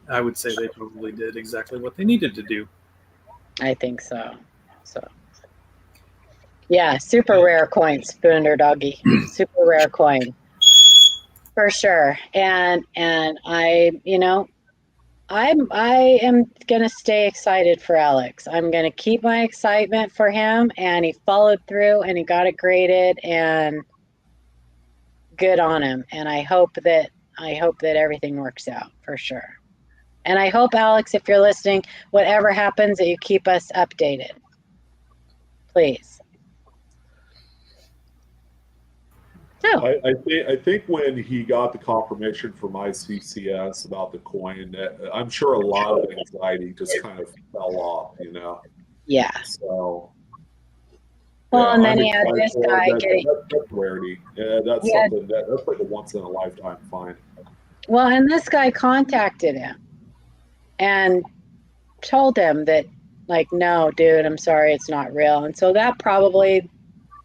I would say they probably did exactly what they needed to do. I think so. Yeah, super rare coin, Spooner Doggy. Super rare coin. For sure. And I am gonna stay excited for Alex. I'm gonna keep my excitement for him, and he followed through and he got it graded, and good on him. And I hope that everything works out for sure. And I hope, Alex, if you're listening, whatever happens, that you keep us updated. Please. So, I think when he got the confirmation from ICCS about the coin, I'm sure a lot of anxiety just kind of fell off, Yeah. So. Well, and then he had this guy getting. That's rarity. Yeah, that's something that's like a once in a lifetime find. Well, and this guy contacted him and told him that, like, no, dude, I'm sorry, it's not real. And so that probably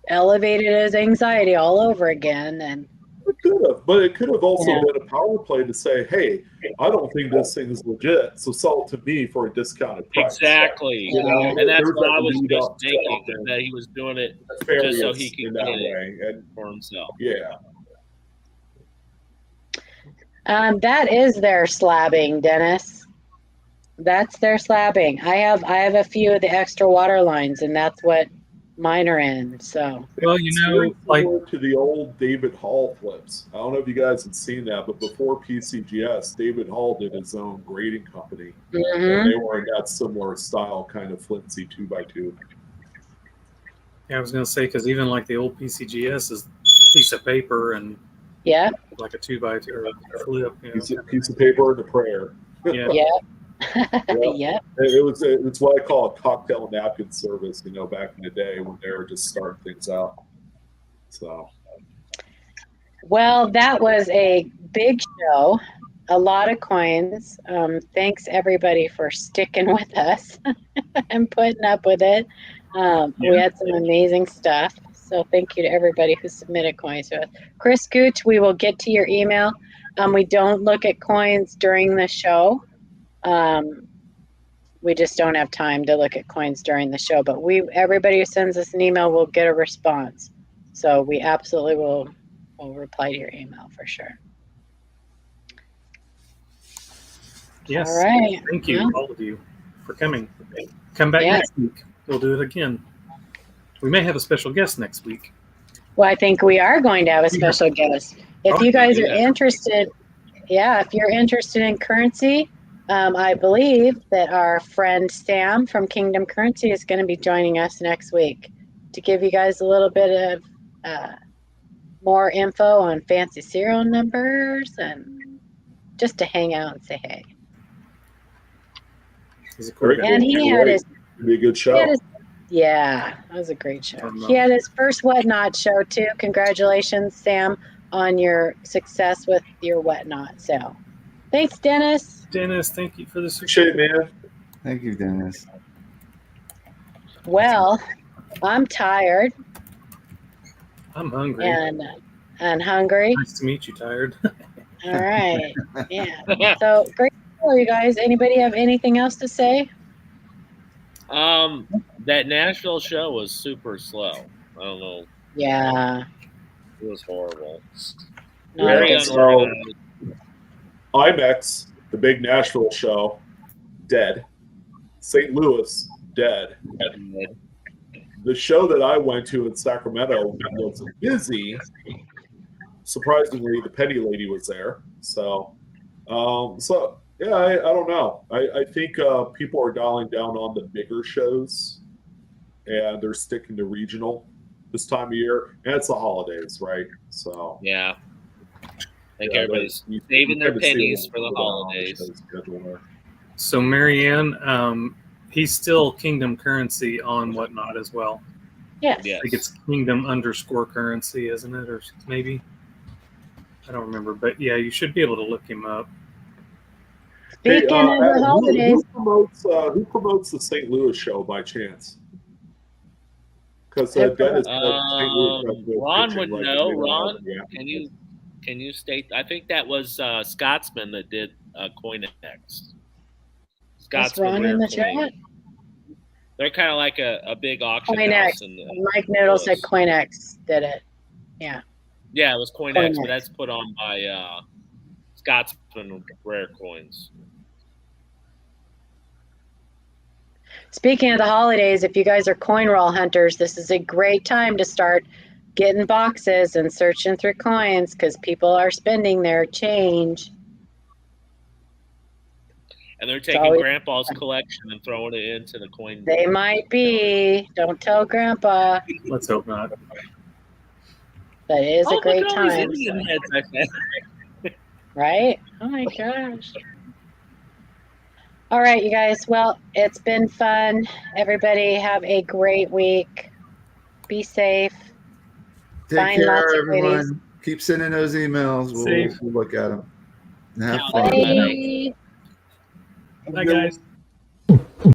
elevated his anxiety all over again. And it could have, but it could have also been a power play to say, hey, I don't think this thing is legit, so sell it to me for a discounted price. Exactly. And that's what I was just thinking, that he was doing it just so he could get it for himself. Yeah. That is their slabbing, Dennis. That's their slabbing. I have a few of the extra water lines, and that's what mine are in. So well, like to the old David Hall flips. I don't know if you guys had seen that, but before PCGS, David Hall did his own grading company, and they were in that similar style, kind of flimsy 2x2. Yeah, I was going to say, because even like the old PCGS is a piece of paper and like a 2x2 or a flip. Piece of paper and a prayer. Yeah. Yep. It's what I call a cocktail napkin service, back in the day when they were just starting things out. So, well, that was a big show, a lot of coins. Thanks everybody for sticking with us and putting up with it. We had some amazing stuff. So thank you to everybody who submitted coins to us. Chris Gooch, we will get to your email. We don't look at coins during the show. We just don't have time to look at coins during the show, but everybody who sends us an email will get a response. So we absolutely will reply to your email for sure. Yes. All right. Thank you, all of you, for coming. Come back next week. We'll do it again. We may have a special guest next week. Well, I think we are going to have a special guest. If you guys are interested, if you're interested in currency, I believe that our friend Sam from Kingdom Currency is going to be joining us next week to give you guys a little bit of more info on fancy serial numbers and just to hang out and say hey. And he had his. It'd be a good show. Yeah, that was a great show. He had his first Whatnot show too. Congratulations, Sam, on your success with your Whatnot sale. Thanks, Dennis. Dennis, thank you for the Appreciate it, man. Thank you, Dennis. Well, I'm tired I'm hungry. and hungry. Nice to meet you, Tired. All right. Yeah. So great show, you guys. Anybody have anything else to say? That Nashville show was super slow. I don't know. Yeah. It was horrible. Not Very a good unorganized. IMEX, the big Nashville show, dead. St. Louis, dead. The show that I went to in Sacramento was busy. Surprisingly, the Penny Lady was there. So yeah, I don't know. I think people are dialing down on the bigger shows, and they're sticking to regional this time of year. And it's the holidays, right? So Yeah. I think yeah, everybody's you saving their tend to see a pennies little for the bit on holidays. show schedule there. So Marianne, he's still Kingdom Currency on Whatnot as well. Yes. Yes. I think it's Kingdom_currency, isn't it? Or maybe I don't remember, but yeah, you should be able to look him up. Speaking of the Adam, holidays, who promotes the St. Louis show by chance? Because Dennis said St. Louis has no Ron pitching would right know. now. Ron, Yeah. can you state? I think that was Scotsman that did CoinX. is Scotsman Ron Rare in the Coin. chat? They're kind of like a big auction CoinX. house. Mike Noodle said CoinX did it. Yeah. Yeah, it was CoinX, CoinX. but that's put on by Scotsman Rare Coins. Speaking of the holidays, if you guys are coin roll hunters, this is a great time to start getting boxes and searching through coins because people are spending their change. And they're taking always- Grandpa's collection and throwing it into the coin. They might be. Don't tell Grandpa. Let's hope not. That is a look great at all these time. Indian so- heads I found. Right? Oh my gosh. All right, you guys. Well, it's been fun. Everybody have a great week. Be safe. Take Find care, lots of everyone. goodies. Keep sending those emails. Safe. We'll look at them. And have Bye. fun. Bye. Bye, guys.